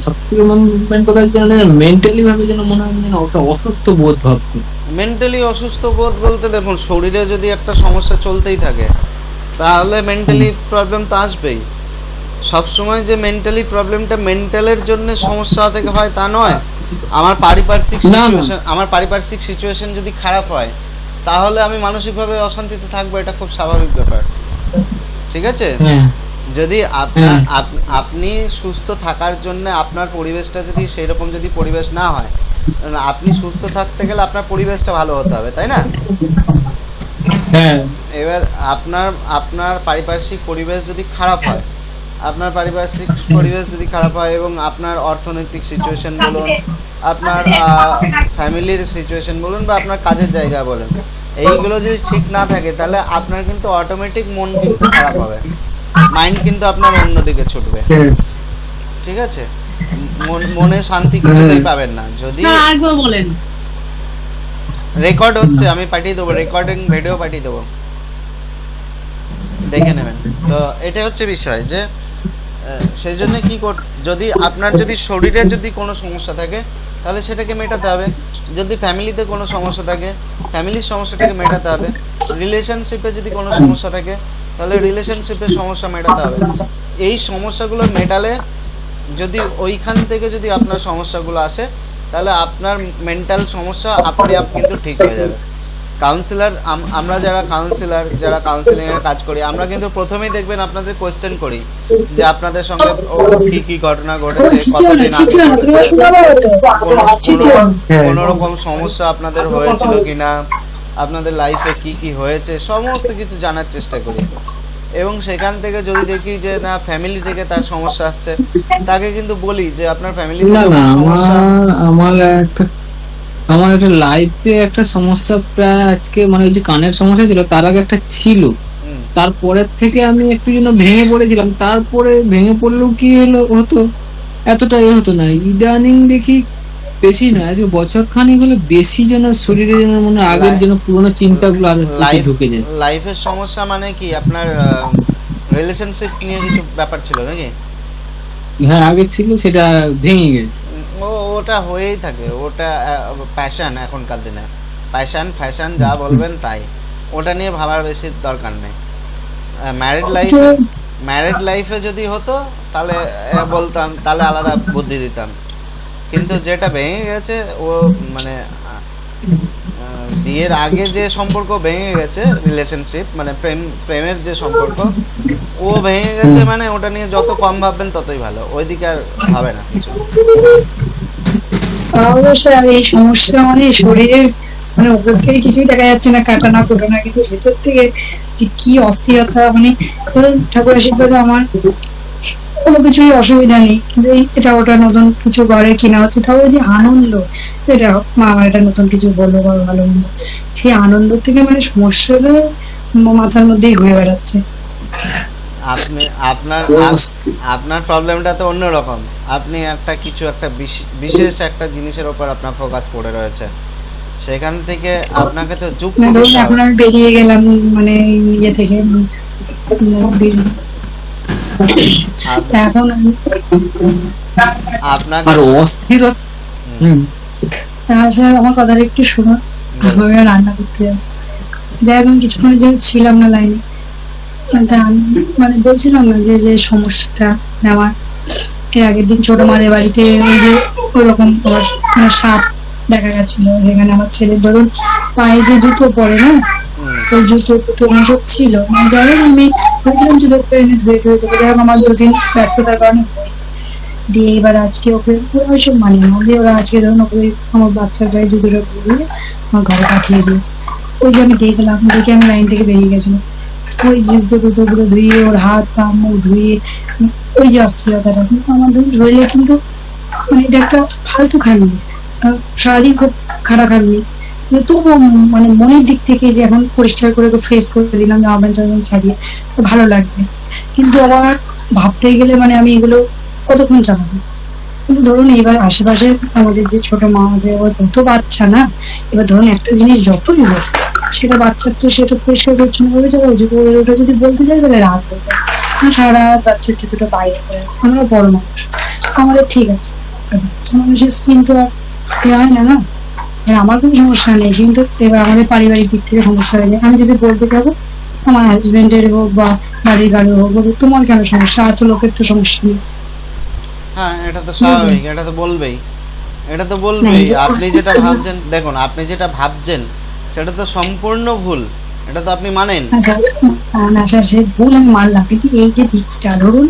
সব থেকে মেন কথা হচ্ছে মেন্টালি ভাবে যেন মনে হয় যেন ওটা অসুস্থ বোধ ভাব করি। মেন্টালি অসুস্থ বোধ বলতে দেখুন, শরীরে যদি একটা সমস্যা চলতেই থাকে তাহলে মেন্টালি প্রবলেম তো আসবেই। সবসময় যে মেন্টালি প্রবলেমটা মেন্টালের জন্য সমস্যা থেকে হয় তা নয়। আমার পারিপার্শ্বিক সিচুয়েশন যদি খারাপ হয় তাহলে আমি মানসিকভাবে অশান্তিতে থাকবো, এটা খুব স্বাভাবিক ব্যাপার। ঠিক আছে? যদি আপনি সুস্থ থাকার জন্য আপনার পরিবেশটা যদি সেই রকম যদি পরিবেশ না হয়, আপনি সুস্থ থাকতে গেলে আপনার পরিবেশটা ভালো হতে হবে, তাই না? হ্যাঁ। এবার আপনার পারিপার্শ্বিক পরিবেশ যদি খারাপ হয়, এবং আপনার অর্থনৈতিক সিচুয়েশন বলুন, আপনার ফ্যামিলির সিচুয়েশন বলুন, বা আপনার কাজের জায়গা বলুন, এইগুলো যদি ঠিক না থাকে তাহলে আপনার কিন্তু অটোমেটিক মন কিন্তু খারাপ হবে, মাইন্ড কিন্তু আপনার অন্যদিকে ছুটবে। ঠিক আছে? মনে শান্তি কিছুতেই পাবেন না। যদি আরেকবার বলেন। রেকর্ড হচ্ছে, আমি পাঠিয়ে দেবো, রেকর্ডিং ভিডিও পাঠিয়ে দেবো, দেখে নেবেন। তো এটা হচ্ছে বিষয় যে সেই জন্য কি যদি আপনার যদি শরীরে যদি কোনো সমস্যা থাকে তাহলে সেটাকে মেটাতে হবে। যদি ফ্যামিলিতে কোনো সমস্যা থাকে, ফ্যামিলির সমস্যাটাকে মেটাতে হবে। রিলেশনশিপে যদি কোনো সমস্যা থাকে তাহলে রিলেশনশিপের সমস্যা মেটাতে হবে। এই সমস্যাগুলো মেটালে যদি ওইখান থেকে যদি আপনার সমস্যাগুলো আসে তাহলে আপনার মেন্টাল সমস্যা আপনি আপ কিন্তু ঠিক হয়ে যাবে। কাউন্সিলর, আমরা যারা কাউন্সিলিং এর কাজ করি, আমরা কিন্তু প্রথমেই দেখবেন আপনাদের কোয়েশ্চেন করি যে আপনাদের সঙ্গে কি কি ঘটনা ঘটেছে, কোন রকম সমস্যা আপনাদের হয়েছিল কিনা, আপনাদের লাইফে কি কি হয়েছে, সমস্ত কিছু জানার চেষ্টা করি। এবং সেখান থেকে যদি দেখি যে না ফ্যামিলি থেকে তার সমস্যা আসছে, তাকে কিন্তু বলি যে আপনার ফ্যামিলি আমার একটা লাইফে একটা সমস্যা প্রায় আজকে মানে ওই যে কানের সমস্যা ছিল, তার আগে একটা ছিল, তারপরের থেকে আমি একটু যেন ভেঙে পড়েছিলাম। তারপরে ভেঙে পড়লেও কি হতো, এতটা হতো না। ইদানিং দেখি বেশি না, আজকে বছর খানিক হলে বেশি যেন শরীরে যেন মনে আগের যেন পুরোনো চিন্তাগুলো আর বেশি ঢুকে যাচ্ছে। লাইফের সমস্যা মানে কি আপনার রিলেশনশিপ নিয়ে কিছু ব্যাপার ছিল নাকি? হ্যাঁ আগে ছিল, সেটা ভেঙে গেছে। ওটা হয়েই থাকে, ওটা প্যাশন। এখনকার দিনে প্যাশন ফ্যাশন যা বলবেন তাই, ওটা নিয়ে ভাবার বেশি দরকার নেই। ম্যারিড লাইফে যদি হতো তাহলে বলতাম, তাহলে আলাদা বুদ্ধি দিতাম। কিন্তু যেটা ভেঙে গেছে ও মানে বিয়ের আগে যে সম্পর্ক ভেঙে গেছে, রিলেশনশিপ মানে প্রেমের যে সম্পর্ক, ও ভেঙে গেছে মানে ওটা নিয়ে যত কম ভাববেন ততই ভালো, ওইদিকে আর ভাবে না কিছু। এই সমস্যা মানে শরীরের মানে উপর থেকে কিছুই দেখা যাচ্ছে না, কাটা না কোটা না, কিন্তু ভেতর থেকে যে কি অস্থিরতা, মানে ঠাকুর আশীর্বাদে আমার কোনো কিছুই অসুবিধা নেই, কিন্তু এটা ওটা নতুন কিছু ঘরে কিনা হচ্ছে, তাও যে আনন্দ, এটা মা আমার এটা নতুন কিছু বললো বা ভালো মন্দ, সেই আনন্দ থেকে মানে সমস্যাটা মাথার মধ্যেই ঘুরে বেড়াচ্ছে। আপনার প্রবলেমটা তো অন্যরকম। আপনি একটা বিশেষ একটা জিনিসের উপর আপনার ফোকাস পড়ে রয়েছে, সেখান থেকে আপনাকে তো যুক্ত করতে হবে। এখন আমি বেরিয়ে গেলাম মানে ইয়ে থেকে, এখন আপনার অস্থিরতা। তাছাড়া আমার কথাটা একটু শোনো, আমি রান্না করতে যাবো। এখন কিছুক্ষণের জন্য ছিলাম না লাইনে, আমি মানে বলছিলাম না যে সমস্যাটা আমার, এর আগের দিন ছোট মাদের বাড়িতে ওই যে ওইরকম মানে সাপ দেখা গেছিল, যেখানে আমার ছেলে ধরুন পায়ে যে জুতো পরে না, ওই জুতো সব ছিল, যাই হোক আমি বলছিলাম জুতো এনে ধুয়ে দেবো, যাই হোক আমার দুদিন ব্যস্ততার কারণে দিয়ে এবার আজকে ওকে ওরা ওইসব মানে না, দিয়ে ওরা আজকে ধরুন ওকে আমার বাচ্চার গায়ে জুতোটা পরিয়ে আমার ঘরে পাঠিয়ে দিয়েছে। ওই যে আমি দেখলাম, দেখে আমি লাইন থেকে বেরিয়ে গেছিলাম। ওই জুতোগুলো ধুয়ে ওর হাত পা মুখ ধুয়ে ওই যে অস্থিরতাটা, কিন্তু আমার ধরুন শরীরে কিন্তু মানে এটা একটা ফালতু খাননি, সারাদিন খুব খারাপ খাননি, কিন্তু তবুও মানে মনের দিক থেকে যে এখন পরিষ্কার করে ফ্রেশ করে দিলাম জামা প্যান্ট ছাড়িয়ে, তো ভালো লাগছে। কিন্তু আবার ভাবতে গেলে মানে আমি এগুলো কতক্ষণ চালাবো। কিন্তু ধরুন এবার আশেপাশে আমাদের যে ছোট মা আছে, ওর কত বাচ্চা না, এবার ধরুন একটা জিনিস যতই হোক সেটা বাচ্চার তো সেটা পরিষ্কার পরিচ্ছন্ন করে যাবে, ওটা যদি বলতে চাই তাহলে রাগ হয়ে যায়। সারা রাত বাচ্চার জুতোটা বাইরে পড়ে আছে, আমরা বড় মানুষ, আমাদের ঠিক আছে, বাচ্চা মানুষের স্কিন তো আর হয় না না। আমার কোনো সমস্যা নেই, কিন্তু এবার আমাদের পারিবারিক দিক থেকে সমস্যা হয়ে যায়। আমি যদি বলতে যাবো আমার হাজবেন্ডের হোক বা বাড়ির গাড়ির হোক, তোমার কেন সমস্যা, এত লোকের তো সমস্যা নেই। হ্যাঁ, এটা তো স্বাভাবিক, এটা তো বলবেই, এটা তো বলবেই। আপনি যেটা ভাবছেন, দেখুন আপনি যেটা ভাবছেন সেটা তো সম্পূর্ণ ভুল, এটা তো আপনি মানেন। আচ্ছা সে ভুল আমি মানলাম, কিন্তু এই যে দিকটা ধরুন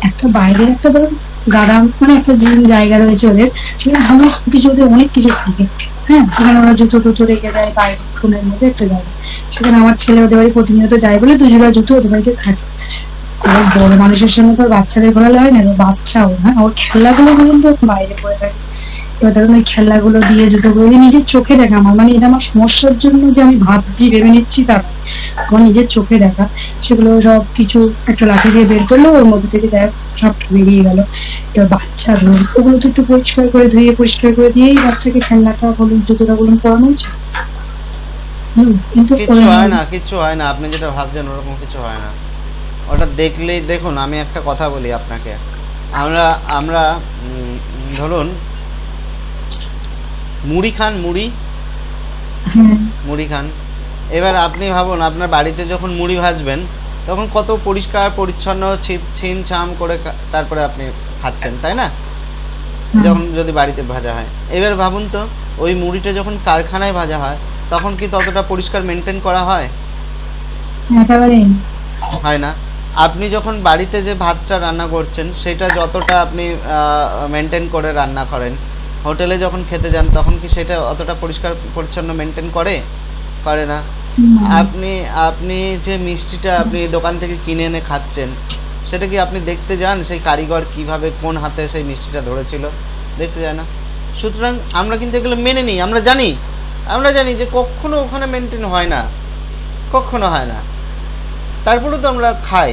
একটা বাইরের একটা ধরুন গাড়াম মানে একটা জায়গা রয়েছে ওদের, সেখানে সমস্ত কিছু ওদের অনেক কিছু থাকে। হ্যাঁ, সেখানে ওরা জুতো টুতো রেখে দেয় বাইরে ফোনের মধ্যে একটা জায়গা, সেখানে আমার ছেলে ওদের বাড়ি প্রতিনিয়ত যায় বলে 2 জোড়া জুতো ওদের বাড়িতে থাকে। এবার বড় মানুষের সঙ্গে তো বাচ্চাদের ঘোরালে হয় না, বাচ্চাও হ্যাঁ ওর খেলনাগুলো পর্যন্ত বাইরে পড়ে থাকে। এবার ধরুন ওই খেলনাগুলো দিয়ে জুতোগুলো দিয়ে নিজের চোখে দেখা, আমার মানে এটা আমার সমস্যার জন্য যে আমি ভাবছি ভেবে নিচ্ছি তা আমার নিজের চোখে দেখা, সেগুলো সব কিছু একটা লাঠি দিয়ে বের করলো, ওর মধ্যে থেকে যায় সবটা বেরিয়ে গেল। এবার বাচ্চা ধরুন ওগুলো তো একটু পরিষ্কার করে ধুয়ে পরিষ্কার করে দিয়েই বাচ্চাকে খেলনাটা বলুন জুতোটা বলুন পরানো উচিত। কিন্তু কিচ্ছু হয় না, কিচ্ছু হয় না, আপনি যেটা ভাবছেন ওরকম কিছু হয় না। ওটা দেখলেই দেখুন, আমি একটা কথা বলি আপনাকে, আমরা ধরুন মুড়ি খান, মুড়ি খান। এবার আপনি ভাবুন আপনার বাড়িতে যখন মুড়ি ভাজবেন তখন কত পরিষ্কার পরিচ্ছন্ন ছিম ছাম করে তারপরে আপনি খাচ্ছেন, তাই না? যখন যদি বাড়িতে ভাজা হয়। এবার ভাবুন তো ওই মুড়িটা যখন কারখানায় ভাজা হয় তখন কি ততটা পরিষ্কার মেনটেন করা হয়? হয় না। আপনি যখন বাড়িতে যে ভাতটা রান্না করছেন সেটা যতটা আপনি মেনটেন করে রান্না করেন, হোটেলে যখন খেতে যান তখন কি সেটা অতটা পরিষ্কার পরিচ্ছন্ন মেনটেন করে না। আপনি যে মিষ্টিটা আপনি দোকান থেকে কিনে এনে খাচ্ছেন সেটা কি আপনি দেখতে যান সেই কারিগর কিভাবে কোন হাতে সেই মিষ্টিটা ধরেছিল? দেখতে যায় না। সুতরাং আমরা কিন্তু এগুলো মেনে নিই, আমরা জানি যে কখনো ওখানে মেনটেন হয় না, কখনো হয় না, তারপরে তো আমরা খাই।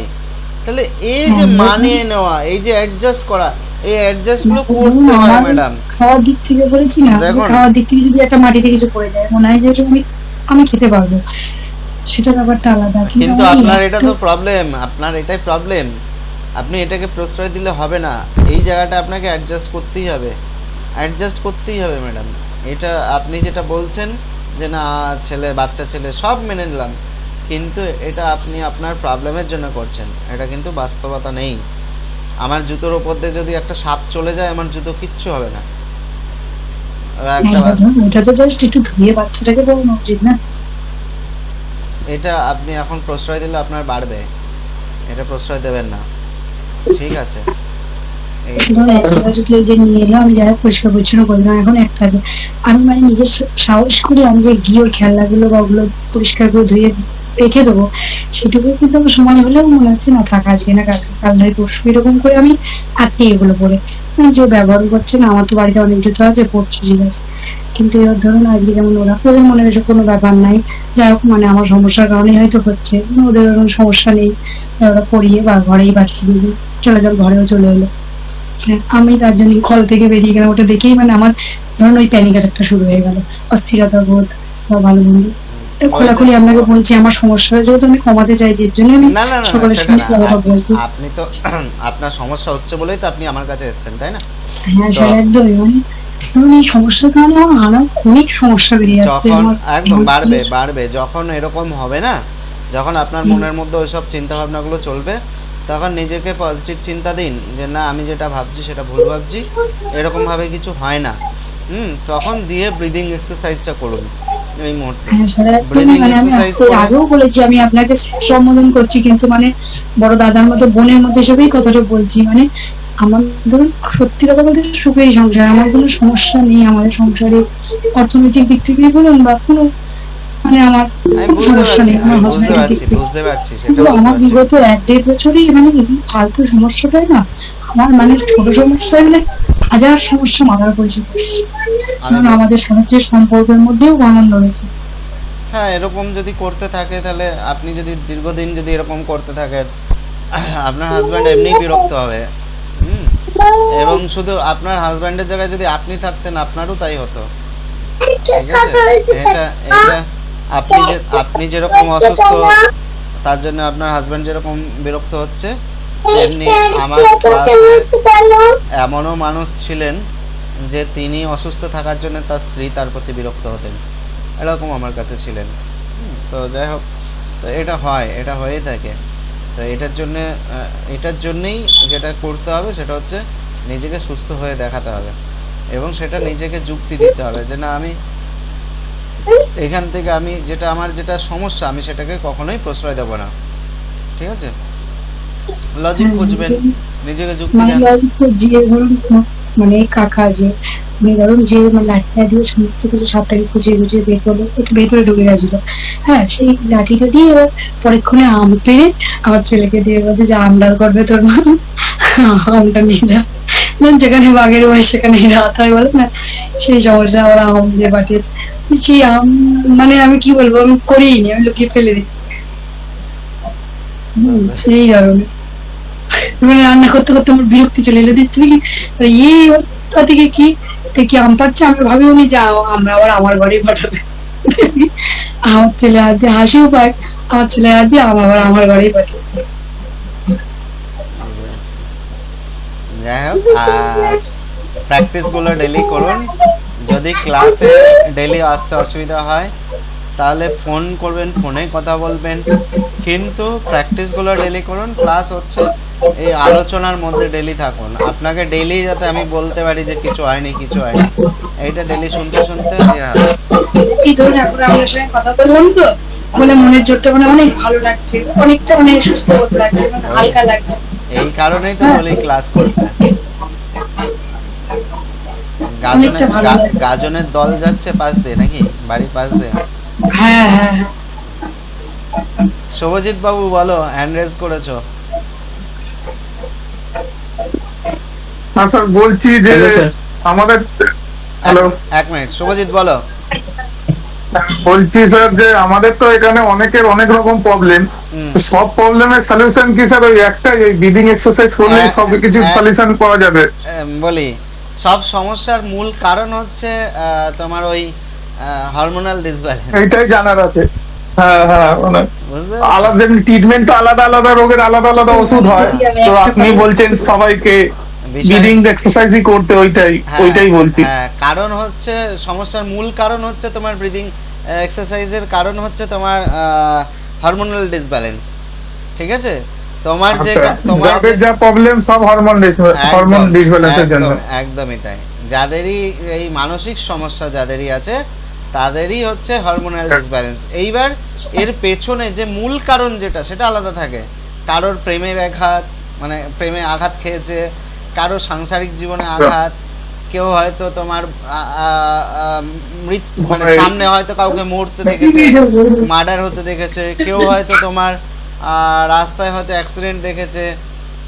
তাহলে এই যে মানিয়ে নেওয়া, এই যে অ্যাডজাস্ট করা, এই অ্যাডজাস্ট গুলো করতে হয় ম্যাডাম। খাওয়ার দিক থেকে বলেছি না, খাওয়ার দিক থেকে যদি একটা মাটিতে কিছু পড়ে যায় মনে হয় যে আমি খেতে পারবো, সেটা ব্যাপারটা আলাদা। কিন্তু আপনার এটা তো প্রবলেম, আপনার এটাই প্রবলেম। আপনি এটাকে প্রশ্রয় দিলে হবে না, এই জায়গাটা আপনাকে অ্যাডজাস্ট করতেই হবে ম্যাডাম। এটা আপনি যেটা বলছেন যে না বাচ্চা ছেলে সব মেনে নিলাম, কিন্তু এটা আপনি আপনার প্রবলেমের জন্য করছেন, এটা কিন্তু বাস্তবতা নেই। আমার জুতোর উপর দিয়ে যদি একটা সাপ চলে যায় আমার জুতো কিচ্ছু হবে না। এটা তো জাস্ট একটু ধুয়ে বাচ্চাটাকে বলানো উচিত না। এটা আপনি এখন প্রশ্রয় দিলে আপনার বাড়বে, এটা প্রশ্রয় দেবেন না, ঠিক আছে? যে নিয়ে এলো আমি যারা পরিষ্কার পরিচ্ছন্ন করলাম, এখন একটা আছে আমি মানে নিজের সাহস করে আমি যে গিয়ে ওর খেলনাগুলো বা ওগুলো পরিষ্কার করে ধুয়ে রেখে দেবো, সেটুকু কিন্তু আমার সময় হলেও মনে হচ্ছে না থাক আজকে না কাল নয় পরশু, এরকম করে আমি আটকে এগুলো পরে যে ব্যবহার করছে না। আমার তো বাড়িতে অনেক জুতো আছে পড়ছে, ঠিক আছে, কিন্তু এবার ধরুন আজকে যেমন ওদের মনে এসব কোনো ব্যাপার নাই, যাই হোক মানে আমার সমস্যার কারণেই হয়তো হচ্ছে, ওদের কোনো সমস্যা নেই, ওরা পড়িয়ে বা ঘরেই পাঠিয়ে দিয়েছে, চলে ঘরেও চলে এলো। আমি তার জন্য কল থেকে বেরিয়ে গেলাম, ওটা দেখেই মানে আমার ধরুন ওই প্যানিক অ্যাটাকটা শুরু হয়ে গেল, অস্থিরতা বোধ বা ভালো মন্দ। খোলাখুলি আপনাকে বলছি আমার সমস্যা হয়েছে, তো আমি কমাতে চাইছি, এর জন্য আমি সকলের সঙ্গে কথা বলছি। আপনি তো আপনার সমস্যা হচ্ছে বলেই তো আপনি আমার কাছে এসেছেন, তাই না? হ্যাঁ স্যার, একদমই মানে ধরুন এই সমস্যার কারণে আমার অনেক সমস্যা বেরিয়ে যাচ্ছে। একদম বাড়বে যখন এরকম হবে না, যখন আপনার মনের মধ্যে ওইসব চিন্তা ভাবনাগুলো চলবে, তখন নিজেকে পজিটিভ চিন্তা দিন যে না আমি যেটা ভাবছি সেটা ভুল ভাবছি, এরকম ভাবে কিছু হয় না। তখন দিয়ে ব্রিদিং এক্সারসাইজটা করুন এই মুহূর্তে। আগেও বলেছি আমি আপনাকে সম্বোধন করছি, কিন্তু মানে বড় দাদার মতো বোনের মতো হিসেবেই কথাটা বলছি, মানে আমার ধরুন সত্যি কথা বলতে সুখেই সংসার, আমার কোনো সমস্যা নেই আমাদের সংসারে, অর্থনৈতিক দিক থেকেই বলুন বা কোনো মানে আমার আমি কোনো সমস্যা নেই আমার হাজবেন্ডের দিক থেকে। বুঝতে পারছি সেটা কিন্তু আমার বিগত 1-1.5 বছরই মানে এই ফালতু সমস্যাটাই না আমার মানে ছোট সমস্যা হলে হাজার সমস্যা মাথার উপর এসে পড়ছে। কারণ আমাদের স্বামী-স্ত্রীর সম্পর্কের মধ্যেও আনন্দ রয়েছে। হ্যাঁ, এরকম যদি করতে থাকে তাহলে আপনি যদি দীর্ঘদিন যদি এরকম করতে থাকেন, আপনার হাজব্যান্ড এমনি বিরক্ত হবে। এবং শুধু আপনার হাজব্যান্ডের জায়গায় যদি আপনি থাকতেন আপনারও তাই হতো। ঠিক আছে, এটা আপনি যেরকম অসুস্থ তার জন্য আপনার হাজব্যান্ড যেরকম বিরক্ত হচ্ছে, তেমনি আমার এমনও মানুষ ছিলেন যে তিনি অসুস্থ থাকার জন্য তার স্ত্রী তার প্রতি বিরক্ত হতেন, এরকম আমার কাছে ছিলেন। তো যাই হোক, তো এটা হয়, এটা হয়েই থাকে। তো এটার জন্যই যেটা করতে হবে সেটা হচ্ছে নিজেকে সুস্থ হয়ে দেখাতে হবে এবং সেটা নিজেকে যুক্তি দিতে হবে যে না, আমি এখান থেকে আমি যেটা আমার যেটা সমস্যা আমি সেটাকে কখনোই প্রশ্রয় দেব না। ঠিক আছে, লজিক খুঁজবেন, নিজেকে যুক্তি মানে দেন। লজিক খুঁজিয়ে ধরুন মানে কাকা যে মানে ধরুন যে মানে লাঠিটা দিয়ে সমস্ত কিছু সাপটাকে খুঁজিয়ে খুঁজিয়ে বের করলো, একটু ভেতরে ঢুকে গেছিল। হ্যাঁ, সেই লাঠিটা দিয়ে এবার পরেক্ষণে আম পেড়ে আমার ছেলেকে দিয়ে বলছে যে আম ডাল করবে তোর মা, আমটা নিয়ে যা। যেখানে বাঘের বয়স সেখানে রাত হয় বলে না, সেই সমস্যা ওরা আম দিয়ে পাঠিয়েছে। সেই আম মানে আমি কি বলবো, আমি করিই নি, আমি লুকিয়ে ফেলে দিচ্ছি। এই ধরনের মানে রান্না করতে করতে আমার বিরক্তি চলে এলো, তুমি তা থেকে কি থেকে আম পাচ্ছে, আমি ভাবিও নি যে আমরা আবার আমার ঘরেই পাঠাবে। আমার ছেলে হাত দিয়ে হাসিও পায়, আমার ছেলে হাত দিয়ে আবার আমার ঘরেই পাঠিয়েছে। যাই হোক, আর প্র্যাকটিস গুলো ডেলি করুন। যদি ক্লাসে ডেলি আসতে অসুবিধা হয় তাহলে ফোন করবেন, ফোনে কথা বলবেন, কিন্তু প্র্যাকটিস গুলো ডেলি করুন। ক্লাস হচ্ছে এই আলোচনার মধ্যে ডেলি থাকুন। আপনাকে ডেলি যাতে আমি বলতে পারি যে কিছু হয়নি কিছু হয়নি, এইটা ডেলি শুনতে শুনতে এই ধরুন এখন আপনার সঙ্গে কথা বললাম তো বলে মনের জোরটা মানে অনেক ভালো লাগছে, অনেকটা মানে সুস্থ বোধ লাগছে, মানে হালকা লাগছে। এই কারণেই তো বলি ক্লাস করতে। অনেকটা ভালো লাগছে। গাজনের দল যাচ্ছে পাশ দিয়ে নাকি, বাড়ির পাশ দিয়ে? হ্যাঁ হ্যাঁ হ্যাঁ। শুভজিৎ বাবু বলো, হ্যান্ড রেজ করেছো? হ্যাঁ স্যার, বলছি যে আমাদের, হ্যালো, এক মিনিট, শুভজিৎ বলো। বলছি স্যার যে আমাদের তো এখানে অনেকের অনেক রকম প্রবলেম, সব প্রবলেমের সলিউশন কি স্যার ওই একটাই, ওই ব্রিদিং এক্সারসাইজ করলেই সব কিছু সলিউশন পাওয়া যাবে? বলি, সব সমস্যার মূল কারণ হচ্ছে তোমার ওই হরমোনাল ডিসব্যালেন্স। এইটাই জানার আছে। হ্যাঁ হ্যাঁ, মানে বুঝলে, আলাদা ট্রিটমেন্ট তো আলাদা আলাদা রোগের আলাদা আলাদা ওষুধ হয়, তো আপনি বলছেন সবাইকে ব্রিদিং এক্সারসাইজই করতে, ওইটাই বলছি। হ্যাঁ, কারণ হচ্ছে সমস্যার মূল কারণ হচ্ছে তোমার ব্রিদিং এক্সারসাইজের কারণ হচ্ছে তোমার হরমোনাল ডিসব্যালেন্স। ঠিক আছে, তোমার যে যাদের যা প্রবলেম সব হরমোন ডিসব্যালেন্সের জন্য। একদমই তাই, যাদেরই এই মানসিক সমস্যা যাদেরই আছে তাদেরই হচ্ছে হরমোনাল ডিসব্যালেন্স। এইবার এর পেছনে যে মূল কারণ যেটা সেটা আলাদা থাকে। কারোর প্রেমে ব্যাঘাত, মানে প্রেমে আঘাত খেয়েছে, কারো সাংসারিক জীবনে আঘাত, কেউ হয়তো তোমার মৃত্যু মানে সামনে হয়তো কাউকে মরতে দেখেছে, মার্ডার হতে দেখেছে, কেউ হয়তো তোমার রাস্তায় হয়তো অ্যাক্সিডেন্ট দেখেছে,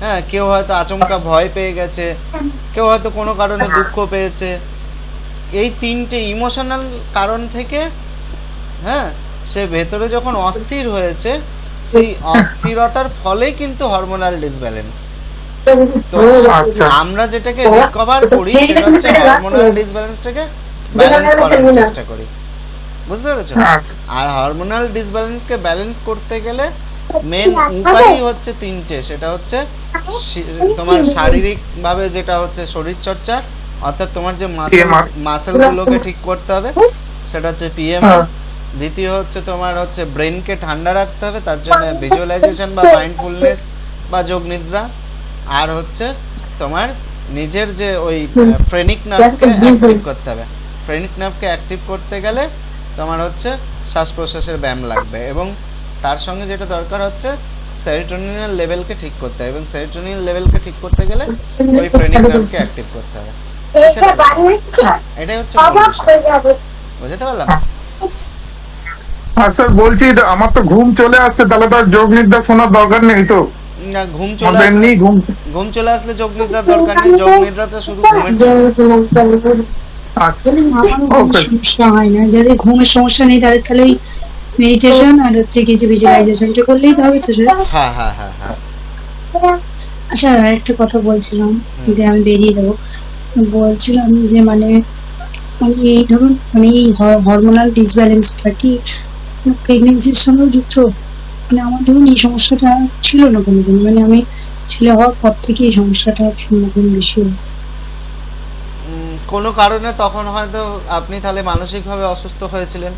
হ্যাঁ, কেউ হয়তো আচমকা ভয় পেয়ে গেছে, কেউ হয়তো কোনো কারণে দুঃখ পেয়েছে। এই তিনটে ইমোশনাল কারণ থেকে হ্যাঁ সে ভেতরে যখন অস্থির হয়েছে, সেই অস্থিরতার ফলে কিন্তু হরমোনাল ডিসব্যালেন্স। তো আমরা যেটাকে রিকভার করি সেটা হচ্ছে হরমোনাল ডিসব্যালেন্সটাকে ব্যালেন্স করার চেষ্টা করি, বুঝতে পেরেছো? আর হরমোনাল ডিসব্যালেন্সকে ব্যালেন্স করতে গেলে মেন উপায়ই হচ্ছে তিনটে। সেটা হচ্ছে তোমার শারীরিক ভাবে যেটা হচ্ছে শরীর চর্চা, অর্থাৎ তোমার যে মাসেল গুলোকে ঠিক করতে হবে, সেটা হচ্ছে পিএমআর। দ্বিতীয় হচ্ছে তোমার হচ্ছে ব্রেনকে ঠান্ডা রাখতে হবে, তার জন্য ভিজুয়ালাইজেশন বা মাইন্ডফুলনেস বা যোগ নিদ্রা। আর হচ্ছে তোমার নিজের যে ওই ফ্রেনিক নার্ভকে অ্যাক্টিভ করতে হবে। ফ্রেনিক নার্ভকে অ্যাক্টিভ করতে গেলে তোমার হচ্ছে শ্বাস প্রশ্বাসের ব্যায়াম লাগবে, এবং তার সঙ্গে যেটা দরকার হচ্ছে সেরোটোনিনের লেভেলকে ঠিক করতে হবে এবং সেরোটোনিন লেভেলকে ঠিক করতে গেলে ওই ফ্রেনিক নার্ভকে অ্যাক্টিভ করতে হবে। এটাই হচ্ছে মূল বিষয়। বুঝতে পারলাম? আর স্যার বলছি আমার তো ঘুম চলে আসছে, তাহলে তো আর যোগ নিদ্রা শোনার দরকার নেই তো? না, ঘুম আমার চলে তো আসলে এমনি ঘুম চলে আসলে যোগ নিদ্রার দরকার নেই। যোগ নিদ্রাটা শুধু ঘুমের জন্য। আচ্ছা, আমারও কোনো ওকে। সমস্যা হয় না, যাদের ঘুমের সমস্যা নেই তাদের তাহলে ওই মেডিটেশন আর হচ্ছে কিছু ভিজুয়ালাইজেশনটা করলেই তো হবে তো স্যার। হ্যাঁ হ্যাঁ হ্যাঁ হ্যাঁ। আচ্ছা, আরেকটা কথা বলছিলাম, যে আমি বেরিয়ে যাবো, বলছিলাম যে মানে এই ধরুন মানে এই হরমোনাল ডিসব্যালেন্সটা কি প্রেগনেন্সির সঙ্গেও যুক্ত? মানে আমার ধরুন এই সমস্যাটা ছিল না কোনোদিন, মানে আমি ছেলে হওয়ার পর থেকে এই সমস্যাটার সম্মুখীন বেশি হয়েছে। কোনো কারণে তখন হয়তো আপনি তাহলে মানসিকভাবে অসুস্থ হয়েছিলেন,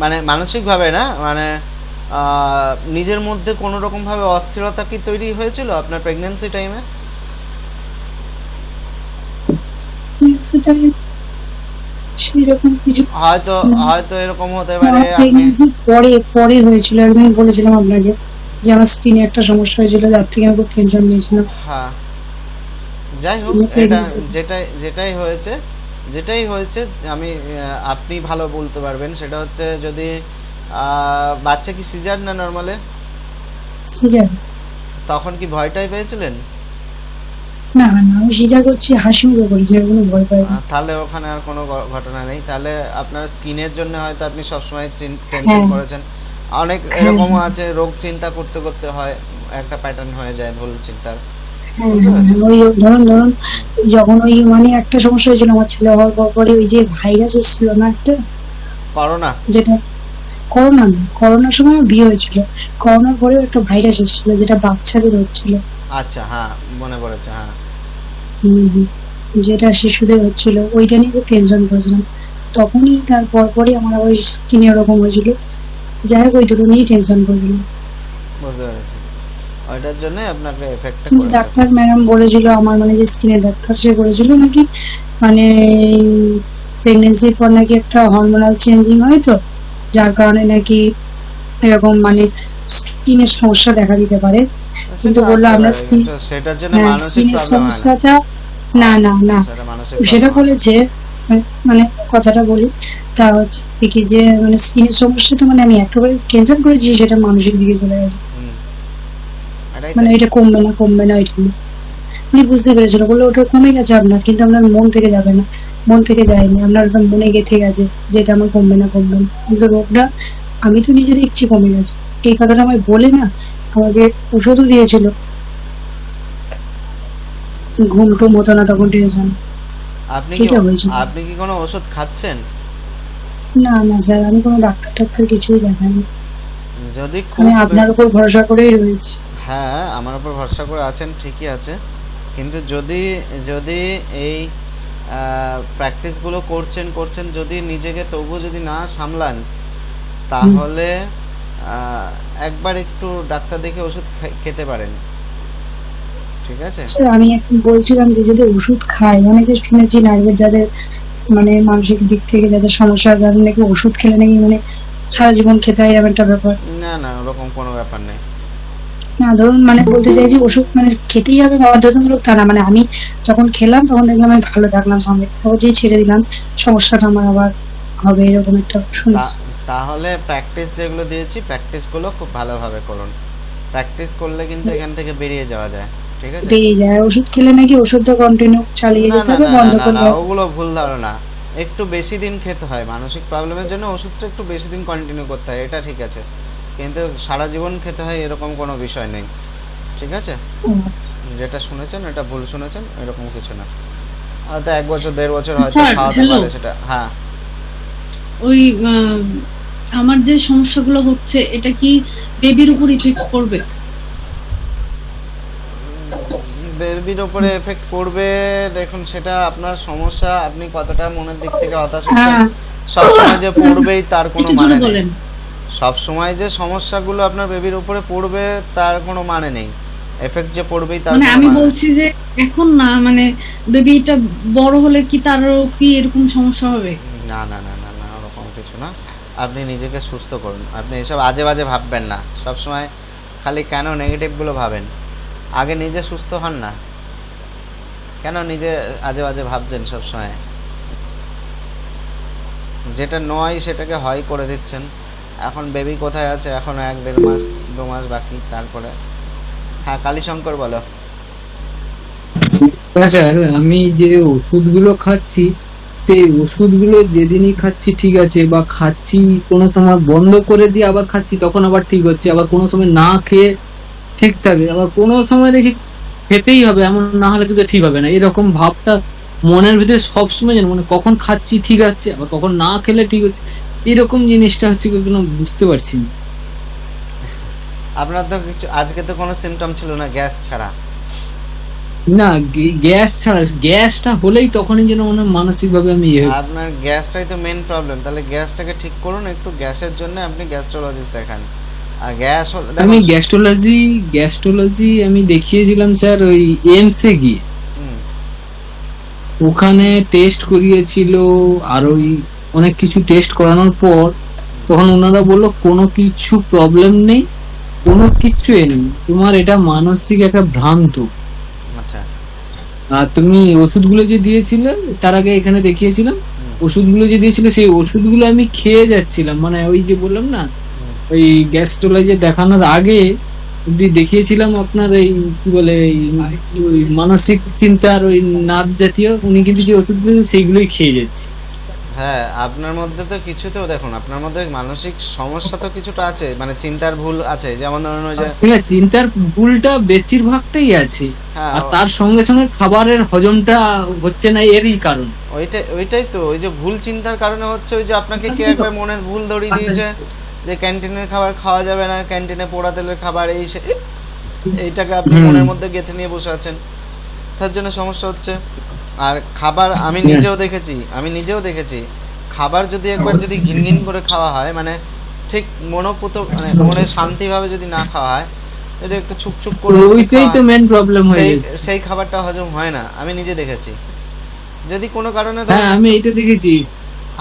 মানে মানসিকভাবে না, মানে নিজের মধ্যে কোনো রকম ভাবে অস্থিরতা কি তৈরি হয়েছিল আপনার প্রেগন্যান্সি টাইমে? সেরকম কিছু হয়তো হয়তো এরকম হতে পারে আপনি প্রেগনেন্সি পরে হয়েছিল। একদিন বলেছিলাম আপনাকে যে আমার স্কিনে একটা সমস্যা হয়েছিল, যার থেকে আমি খুব টেনশন নিয়েছিলাম। হ্যাঁ, যাই হোক, আমি এটা pregnancy- যেটাই হয়েছে আমি আপনি ভালো বলতে পারবেন। সেটা হচ্ছে যদি বাচ্চা কি সিজার না নরমালে, সিজার? তখন কি ভয়টাই পেয়েছিলেন? না না, আমি সিজার করছি, হাসি মুখে করেছি, আর কোনো ভয় পাই না। তাহলে ওখানে আর কোনো ঘটনা নেই। তাহলে আপনার স্কিনের জন্য হয়তো আপনি সবসময় টেনশন হ্যাঁ। করেছেন। অনেক হ্যাঁ, এরকম হ্যাঁ। আছে, রোগ চিন্তা করতে করতে হয়, একটা প্যাটার্ন হয়ে যায় ভুল চিন্তার। হ্যাঁ, ওই ধরুন যখন ওই মানে একটা সমস্যা হয়েছিল আমার ছেলে হওয়ার পরে, ওই যে ভাইরাস এসেছিল না একটা, করোনা? যেটা করোনা না, করোনার সময় আমার বিয়ে হয়েছিল, করোনার পরেও একটা ভাইরাস এসেছিল যেটা বাচ্চাদের হচ্ছিল। আচ্ছা, হ্যাঁ মনে পড়েছে, হ্যাঁ। হুম, যেটা শিশুদের হচ্ছিল, ওইটা নিয়ে খুব টেনশন করেছিলাম। তখনই তার পরপরই আমার আবার স্কিনে ওরকম হয়েছিল। যাই হোক, ওই দুটো নিয়েই টেনশন করেছিলাম। বুঝতে পেরেছি। ওইটার জন্য আপনাকে এফেক্টটা কিন্তু করেছে। ডাক্তার ম্যাডাম বলেছিল, আমার মানে যে স্কিনের ডাক্তার, সে বলেছিল নাকি মানে প্রেগনেন্সির পর নাকি একটা হরমোনাল চেঞ্জিং হয়, তো যার কারণে নাকি এরকম মানে স্কিনের সমস্যা দেখা দিতে পারে। কিন্তু সেটা বললো আসতে আমরা পারে, স্কিন, কিন্তু সেটার জন্য হ্যাঁ মানসিক স্কিনের প্রবলেম হয় না। সমস্যাটা না না না, সেটা মানসিক সেটা problem হয় না। বলেছে, মানে কথাটা বলি, তা হচ্ছে কি যে মানে স্কিনের সমস্যাটা মানে আমি একেবারে টেনশন করেছি, সেটা মানসিক দিকে চলে গেছে। হুম, এটাই মানে তাই। এটা কমবে না এটা না। উনি বুঝতে পেরেছিল, বললো ওটা কমে গেছে আপনার, কিন্তু আপনার মন থেকে যাবে না, মন থেকে যায়নি, আপনার ওটা মনে গেঁথে গেছে যে এটা আমার কমবে না, কিন্তু রোগটা আমি তো নিজে দেখছি কমে গেছে। এই কথাটা আমায় বলে না আমাকে ওষুধও দিয়েছিল, ঘুম টুম হতো না তখন, টেনশন। আপনি কি এটা হয়েছিল। আপনি কি কোনো ওষুধ খাচ্ছেন? না না স্যার, আমি কোনো ডাক্তার টাক্তার কিছুই দেখাইনি, যদি খুব আমি আপনার উপর ভরসা করেই রয়েছি। হ্যাঁ, আমার উপর ভরসা করে আছেন, ঠিকই আছে। কিন্তু যদি এই প্র্যাকটিসগুলো করছেন, যদি নিজেকে তবু যদি না সামলান, তাহলে একবার একটু ডাক্তার দেখে ওষুধ খেতে পারেন, ঠিক আছে? স্যার আমি এখন বলছিলাম যে যদি ওষুধ খায়, অনেকে শুনেছি নার্ভের যাদের মানে মানসিক দিক থেকে যাদের সমস্যা, তাদের নাকি ওষুধ খেলে নাকি মানে সারা জীবন খেতে হয়, এরকম একটা ব্যাপার। না না, ওরকম কোনো ব্যাপার নেই। না ধরুন মানে বলতে চাইছি ওষুধ মানে খেতেই হবে বাধ্যতামূলক তা না, মানে আমি যখন খেলাম তখন দেখলাম আমি ভালো থাকলাম সঙ্গে, তারপর যেই ছেড়ে দিলাম সমস্যাটা আমার আবার হবে, এরকম একটা শুনেছি। তাহলে প্র্যাকটিস যেগুলো দিয়েছি, প্র্যাকটিসগুলো খুব ভালোভাবে করুন। প্র্যাকটিস করলে কিন্তু এখান থেকে বেরিয়ে যাওয়া যায়, ঠিক আছে? বেরিয়ে যায়। ওষুধ খেলে নাকি ওষুধটা কন্টিনিউ চালিয়ে না যেতে না হবে, না বন্ধ না করলে না, হবে। ওগুলো ভুল ধারণা। একটু বেশি দিন খেতে হয়, মানসিক প্রবলেমের জন্য ওষুধটা একটু বেশি দিন কন্টিনিউ করতে হয়, এটা ঠিক আছে। কিন্তু সারা জীবন খেতে হয় এরকম কোনো বিষয় নেই, ঠিক আছে? ও আচ্ছা। যেটা শুনেছেন এটা ভুল শুনেছেন, এরকম কিছু না। হয়তো 1 বছর 1.5 বছর হয়তো স্যার, খাওয়াতে hello? পারে সেটা। হ্যাঁ, ওই আমার যে সমস্যাগুলো হচ্ছে, এটা কি বেবির উপর ইফেক্ট করবে? বেবির উপরে এফেক্ট করবে, দেখুন সেটা আপনার সমস্যা, আপনি কতটা মনের দিক থেকে হতাশ হচ্ছেন। হ্যাঁ। সবসময় যে পড়বেই তার কোনো একটু মানে জোরে নেই। বলেন। সব সময় যে সমস্যাগুলো আপনার বেবির উপরে পড়বে তার কোনো মানে নেই। এফেক্ট যে পড়বেই তার মানে কোনো আমি মানে নেই। বলছি যে এখন না, মানে বেবিটা বড় হলে কি তারও কি এরকম সমস্যা হবে? না না না না না, ওরকম কিছু না। আপনি নিজেকে সুস্থ করুন, আপনি এসব আজে বাজে ভাববেন না। সবসময় খালি কেন নেগেটিভ গুলো ভাবেন? আগে নিজে সুস্থ হন না, কেন নিজে আজে বাজে ভাবছেন সবসময়? যেটা নয় সেটাকে হয় করে দিচ্ছেন। এখন বেবি কোথায় আছে? এখন 1-1.5 মাস 2 মাস বাকি, তারপরে। হ্যাঁ, কালীশঙ্কর বলো। স্যার আমি যে ওষুধগুলো খাচ্ছি, সেই ওষুধগুলো যেদিনই খাচ্ছি ঠিক আছে, বা খাচ্ছি কোনো সময় বন্ধ করে দিয়ে আবার খাচ্ছি, তখন আবার ঠিক হচ্ছে, আবার কোনো সময় না খেয়ে ঠিক থাকে, আবার কোনো সময় দেখি খেতেই হবে, এমন না হলে কিন্তু ঠিক হবে না, এরকম ভাবটা মনের ভিতরে সবসময় যেন, মানে কখন খাচ্ছি ঠিক আছে, আবার কখন না খেলে ঠিক হচ্ছে, এরকম জিনিসটা হচ্ছে কোনো বুঝতে পারছি না। আপনার তো কিছু আজকে তো কোনো সিমটম ছিল না গ্যাস ছাড়া। না, গ্যাস ছাড়া, গ্যাসটা হলেই তখনই যেন মনে হয় মানসিকভাবে আমি আপনার গ্যাসটাই তো মেন প্রবলেম। তাহলে গ্যাসটাকে ঠিক করুন একটু। গ্যাসের জন্য আপনি গ্যাস্ট্রোলজিস্ট দেখান। আর গ্যাস আমি গ্যাস্ট্রোলজি আমি দেখিয়েছিলাম স্যার ওই এইমস এ গিয়ে, ওখানে টেস্ট করিয়েছিল, আর ওই অনেক কিছু টেস্ট করানোর পর তখন ওনারা বললো কোনো কিছু প্রবলেম নেই, কোনো কিছু নেই, তোমার এটা মানসিক একটা ভ্রান্ত। আচ্ছা, আর তুমি ওষুধগুলো যে দিয়েছিলে তার আগে এখানে দেখিয়েছিলাম, ওষুধগুলো যে দিয়েছিলে সেই ওষুধগুলো আমি খেয়ে যাচ্ছিলাম, মানে ওই যে বললাম না ওই গ্যাস্ট্রোলজি দেখানোর আগে যদি দেখিয়েছিলাম আপনার এই কি বলে ওই মানসিক চিন্তার ওই নার্ভ জাতীয়, উনি কিন্তু যে ওষুধগুলো সেইগুলোই খেয়ে যাচ্ছে। হ্যাঁ, আপনার মধ্যে তো কিছু তো দেখুন, আপনার মধ্যে মানসিক সমস্যা তো কিছুটা আছে, মানে চিন্তার ভুল আছে। যেমন ধরুন ওই যে চিন্তার ভুলটা বেশিরভাগটাই আছে, হ্যাঁ, আর তার সঙ্গে সঙ্গে খাবারের হজমটা হচ্ছে না, এরই কারণ। ওইটাই তো, ওই যে ভুল চিন্তার কারণে হচ্ছে। ওই যে আপনাকে কে একবার মনে ভুল ধরিয়ে দিয়েছে যে ক্যান্টিনের খাবার খাওয়া যাবে না, ক্যান্টিনে পোড়া তেলের খাবার, এইটাকে আপনি মনের মধ্যে গেঁথে নিয়ে বসে আছেন, তার জন্য সমস্যা হচ্ছে। আর খাবার আমি নিজেও দেখেছি খাবার যদি একবার যদি ঘিনঘিন করে খাওয়া হয়, মানে ঠিক মনোপুত, মানে মনে শান্তিভাবে যদি না খাওয়া হয়, এটা একটু ছুকছুক করে ওইটাই তো মেন প্রবলেম হয়ে যাচ্ছে, সেই খাবারটা হজম হয় না। আমি নিজে দেখেছি। যদি কোনো কারণে হ্যাঁ আমি এটা দেখেছি,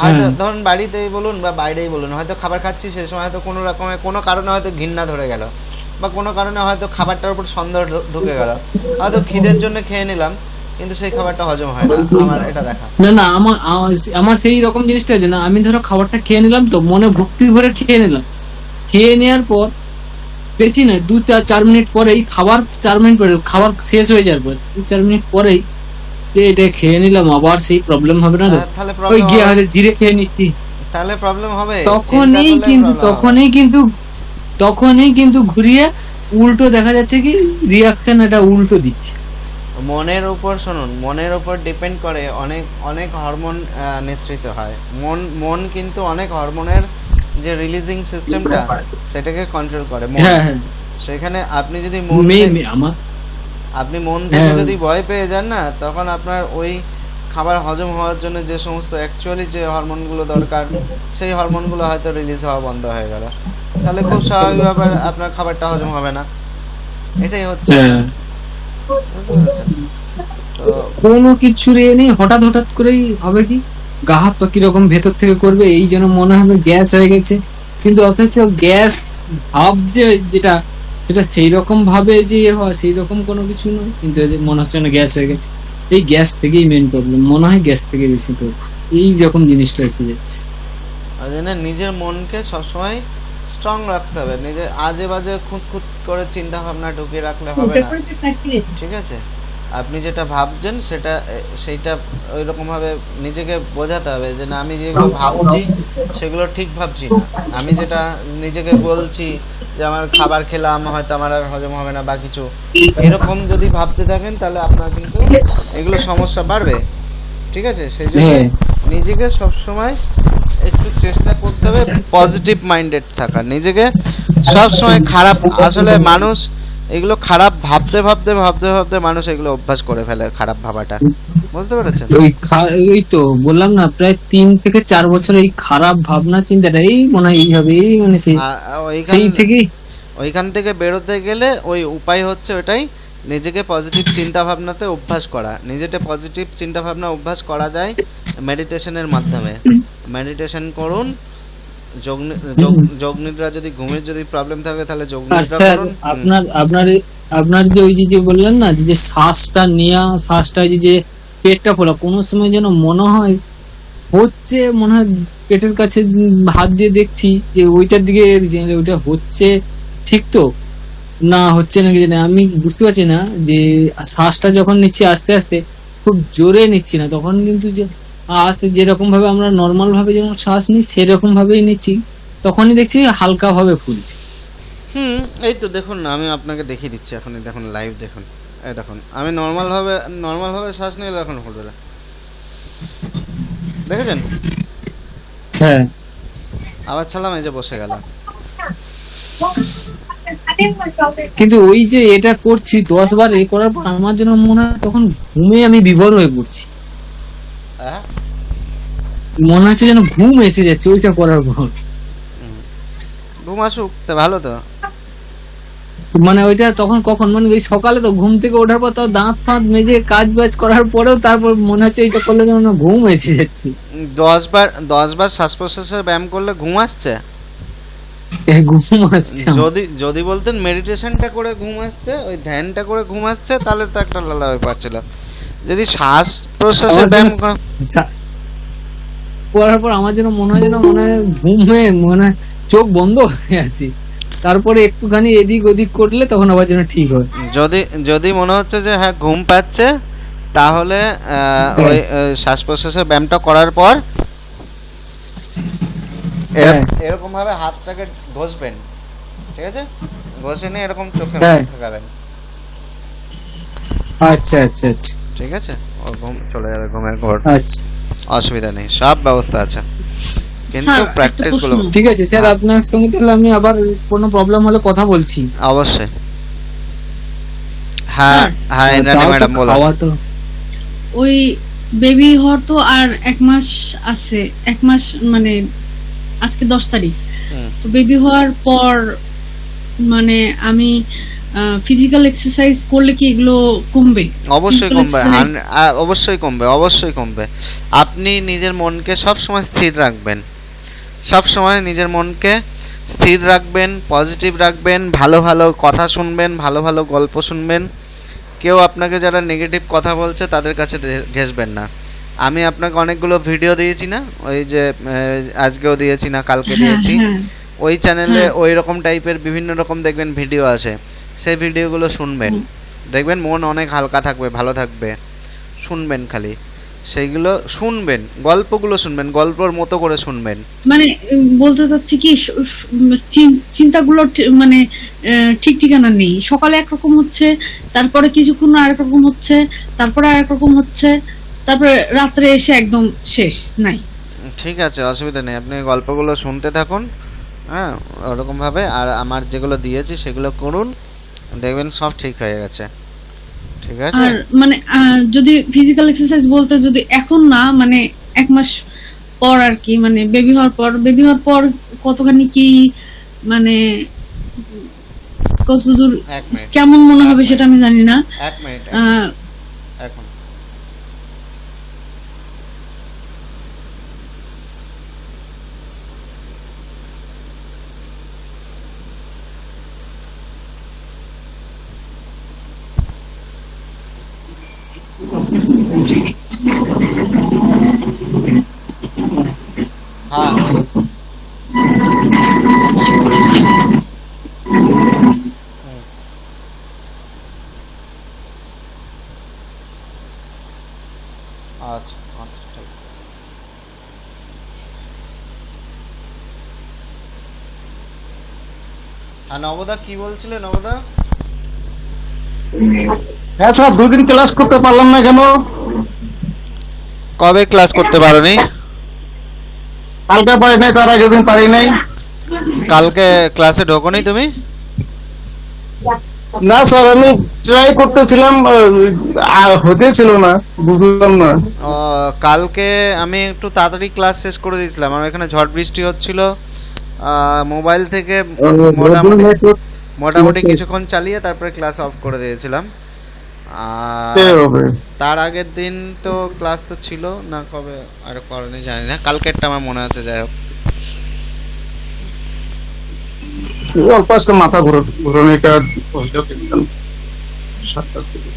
হয়তো ধরুন বাড়িতেই বলুন বা বাইরেই বলুন, হয়তো খাবার খাচ্ছি, সেই সময় হয়তো কোনো রকমের কোনো কারণে হয়তো ঘৃণা ধরে গেল, বা কোনো কারণে হয়তো খাবারটার উপর সন্দেহ ঢুকে গেল, হয়তো খিদের জন্য খেয়ে নিলাম, কিন্তু সেই খাবারটা হজম হয় না। আমার এটা দেখা না আমার সেই রকম জিনিসটা আছে না, আমি ধরো খাবারটা খেয়ে নিলাম, তো মনে ভক্তি ভরে খেয়ে নিলাম, খেয়ে নেওয়ার পর বেশি না 2-4 মিনিট পরেই খাবার 4 মিনিট পরে খাবার শেষ হয়ে যাওয়ার পর 2-4 মিনিট পরেই এটা খেয়ে নিলাম, আবার সেই প্রবলেম হবে না? তাহলে ওই গিয়ে হয়তো জিরে খেয়ে নিচ্ছি, তাহলে প্রবলেম হবে। তখনই কিন্তু ঘুরিয়ে উল্টো দেখা যাচ্ছে কি রিয়াকশন এটা উল্টো দিচ্ছে। মনের উপর শুনুন, মনের উপর ডিপেন্ড করে, অনেক হরমোন নিঃসৃত হয়। মন কিন্তু অনেক হরমোনের যে রিলিজিং সিস্টেমটা সেটাকে কন্ট্রোল করে। সেখানে আপনি যদি মন থেকে যদি ভয় পেয়ে যান না, তখন আপনার ওই খাবার হজম হওয়ার জন্য যে সমস্ত অ্যাকচুয়ালি যে হরমোনগুলো দরকার, সেই হরমোনগুলো হয়তো রিলিজ হওয়া বন্ধ হয়ে গেল, তাহলে খুব স্বাভাবিক ব্যাপার আপনার খাবারটা হজম হবে না। এটাই হচ্ছে। কোনো কিছুর নেই, হঠাৎ করেই হবে কি গা হাত পা কিরকম ভেতর থেকে করবে, এই জন্য মনে হবে গ্যাস হয়ে গেছে, কিন্তু অথচ গ্যাস ভাব যেটা সেটা সেই রকম ভাবে যে হয় সেই রকম কোনো কিছু নয়, কিন্তু মনে হচ্ছে না গ্যাস হয়ে গেছে। এই গ্যাস থেকেই মেন প্রবলেম, মনে হয় গ্যাস থেকে বেশি তো এই রকম জিনিসটা এসে যাচ্ছে। ওই জন্য নিজের মনকে সবসময় স্ট্রং রাখতে হবে। নিজের আজে বাজে খুঁত করে চিন্তা ভাবনা ঢুকিয়ে রাখলে হবে না, ঠিক আছে? আপনি যেটা ভাবছেন সেইটা ওই রকম ভাবে নিজেকে বোঝাতে হবে যে না, আমি যেগুলো ভাবছি সেগুলো ঠিক ভাবছি না। আমি যেটা নিজেকে বলছি যে আমার খাবার খেলাম হয়তো আমার আর হজম হবে না বা কিছু, এরকম যদি ভাবতে থাকেন তাহলে আপনার কিন্তু এগুলো সমস্যা বাড়বে, ঠিক আছে? সেই জন্য নিজেকে সবসময় একটু চেষ্টা করতে হবে পজিটিভ মাইন্ডেড থাকার। নিজেকে সবসময় খারাপ, আসলে মানুষ এগুলো খারাপ ভাবতে মানুষ এগুলো অভ্যাস করে ফেলে, খারাপ ভাবাটা। বুঝতে পেরেছেন? ওই তো বললাম না, প্রায় 3 থেকে 4 বছর এই খারাপ ভাবনা চিন্তাটা এই মনে হয় এইভাবে মানে সেই থেকেই ওইখান থেকে বেরোতে গেলে ওই উপায় হচ্ছে ওটাই, নিজেকে পজিটিভ চিন্তা ভাবনাতে অভ্যাস করা। নিজেকে পজিটিভ চিন্তা ভাবনা অভ্যাস করা যায় মেডিটেশনের মাধ্যমে। মেডিটেশন করুন, যোগনিদ্রা যদি ঘুমের যদি প্রবলেম থাকে তাহলে যোগনিদ্রা আচ্ছা, করুন। আপনার যে ওই যে বললেন না যে শ্বাসটা নেওয়া, শ্বাসটা যে পেটটা খোলা, কোনো সময় যেন মনে হয় হচ্ছে, মনে হয় পেটের কাছে হাত দিয়ে দেখছি যে ওইটার দিকে, যে ওইটা হচ্ছে ঠিক তো না হচ্ছে নাকি জানি আমি বুঝতে পারছি না। যে শ্বাসটা যখন নিচ্ছি আস্তে আস্তে, খুব জোরে নিচ্ছি না, তখন কিন্তু যে আস্তে যেরকম ভাবে আমরা নর্মাল ভাবে যেমন শ্বাস নিই সেরকম ভাবেই নিচ্ছি, তখনই দেখছি হালকা ভাবে ফুলছে। এই তো দেখুন না, আমি আপনাকে দেখিয়ে দিচ্ছি এখন, দেখুন লাইভ দেখুন, এই দেখুন আমি নর্মাল ভাবে শ্বাস নিলে এখন ফুলবে, দেখেছেন? হ্যাঁ, আবার ছাড়লাম, এই যে বসে গেল। কিন্তু ওই যে এটা করছি 10 বার এ করার পর আমার যেন মনে হয় তখন ঘুমে আমি বিভোর হয়ে পড়ছি, হ্যাঁ, মনে হচ্ছে যেন ঘুম এসে যাচ্ছে ওইটা করার পর। ঘুম আসুক তো ভালো তো। মানে ওইটা তখন কখন, মানে ওই সকালে তো ঘুম থেকে ওঠার পর তাও দাঁত ফাঁত মেজে কাজ বাজ করার পরেও তারপর মনে হচ্ছে এইটা করলে যেন ঘুম এসে যাচ্ছে। 10 বার শ্বাস প্রশ্বাসের ব্যায়াম করলে ঘুম আসছে? ঘুম আসছে আমার। যদি বলতেন মেডিটেশনটা করে ঘুম আসছে, ওই ধ্যানটা করে ঘুম আসছে, তাহলে তো একটা আলাদা ব্যাপার ছিল। যদি শ্বাস প্রশ্বাসের ব্যায়াম করার পর আমার যেন মনে হয় ঘুমে মনে হয় চোখ বন্ধ হয়ে আসি, তারপরে একটুখানি এদিক ওদিক করলে তখন আবার যেন ঠিক হয়। যদি মনে হচ্ছে যে হ্যাঁ ঘুম পাচ্ছে, তাহলে ওই শ্বাস প্রশ্বাসের ব্যায়ামটা করার পর এরকম ভাবে হাতটাকে ঘষবেন, ঠিক আছে? ঘষে নিয়ে এরকম চোখে লাগাবেন। আচ্ছা আচ্ছা আচ্ছা, ঠিক আছে, ও ঘুম চলে যাবে, ঘুমের ঘোর। আচ্ছা, অসুবিধা নেই, সব ব্যবস্থা আছে, কিন্তু স্যার, প্র্যাকটিস একটা গুলো। প্রশ্ন। ঠিক আছে স্যার, আপনার সঙ্গে তাহলে আমি আবার কোনো প্রবলেম হলে কথা বলছি। অবশ্যই। হ্যাঁ হ্যাঁ, ইন্দ্রাণী ম্যাডাম বলো। খাওয়া তো ওই বেবি হওয়ার তো আর 1 মাস আছে, 1 মাস মানে আজকে 10 তারিখ। তো বেবি হওয়ার পর মানে আমি ফিজিক্যাল এক্সারসাইজ করলে কি এগুলো কমবে? অবশ্যই কমবে, অবশ্যই কমবে। আপনি নিজের মনকে সব সময় স্থির রাখবেন, সব সময় নিজের মনকে স্থির রাখবেন, পজিটিভ রাখবেন, ভালো ভালো কথা শুনবেন, ভালো ভালো গল্প শুনবেন। কেউ আপনাকে যারা নেগেটিভ কথা বলছে তাদের কাছে ঘেঁষবেন না। আমি আপনাকে অনেকগুলো ভিডিও দিয়েছি না, ওই যে আজকেও দিয়েছি না, কালকে দিয়েছি, ওই চ্যানেলে ওই রকম টাইপের বিভিন্ন রকম দেখবেন ভিডিও আসে, সেই ভিডিওগুলো শুনবেন, দেখবেন মন অনেক হালকা থাকবে, ভালো থাকবে। শুনবেন, খালি সেইগুলো শুনবেন, গল্পগুলো শুনবেন, গল্পর মতো করে শুনবেন। মানে বলতে চাচ্ছি কি চিন্তাগুলো মানে ঠিক ঠিকানা নেই, সকালে একরকম হচ্ছে, তারপরে কিছুক্ষণ আরেক রকম হচ্ছে, তারপরে আরেক রকম হচ্ছে, তারপরে রাত্রে এসে একদম শেষ নাই। ঠিক আছে, অসুবিধা নেই, আপনি গল্পগুলো শুনতে থাকুন, হ্যাঁ ওরকম ভাবে। আর আমার যেগুলো দিয়েছি সেগুলো করুন, দেখবেন সব ঠিক হয়ে গেছে, ঠিক আছে? আর মানে যদি ফিজিক্যাল এক্সারসাইজ বলতে, যদি এখন না মানে 1 মাস পর আর কি, মানে বেবি হওয়ার পর কতখানি কি মানে কতদূর কেমন মনে হবে সেটা আমি জানি না। 1 মিনিট এখন হ্যাঁ আচ্ছা আচ্ছা, ঠিক। আর নবদা কি বলছিলে? নবদা, হ্যাঁ স্যার, 2 দিন ক্লাস করতে পারলাম না কেন? কবে ক্লাস করতে পারোনি? কালকে পারি নাই, তার আগের দিন পারি নাই। কালকে ক্লাসে ঢোকোনি তুমি? না স্যার, আমি ট্রাই করতেছিলাম, হতেছিল না, বুঝলাম না। কালকে আমি একটু তাড়াতাড়ি ক্লাস শেষ করে দিয়েছিলাম, আমার এখানে ঝড় বৃষ্টি হচ্ছিল, মোবাইল থেকে মোটামুটি কিছুক্ষণ চালিয়ে তারপরে ক্লাস অফ করে দিয়েছিলাম। তার আগের দিন তো ক্লাস তো ছিল না, কবে আর করেনি জানি না, কালকেরটা আমার মনে আছে। যাই হোক, অল্প আজকে মাথা ঘুরোনো এটা হইলো দেখলাম 7টার দিকে।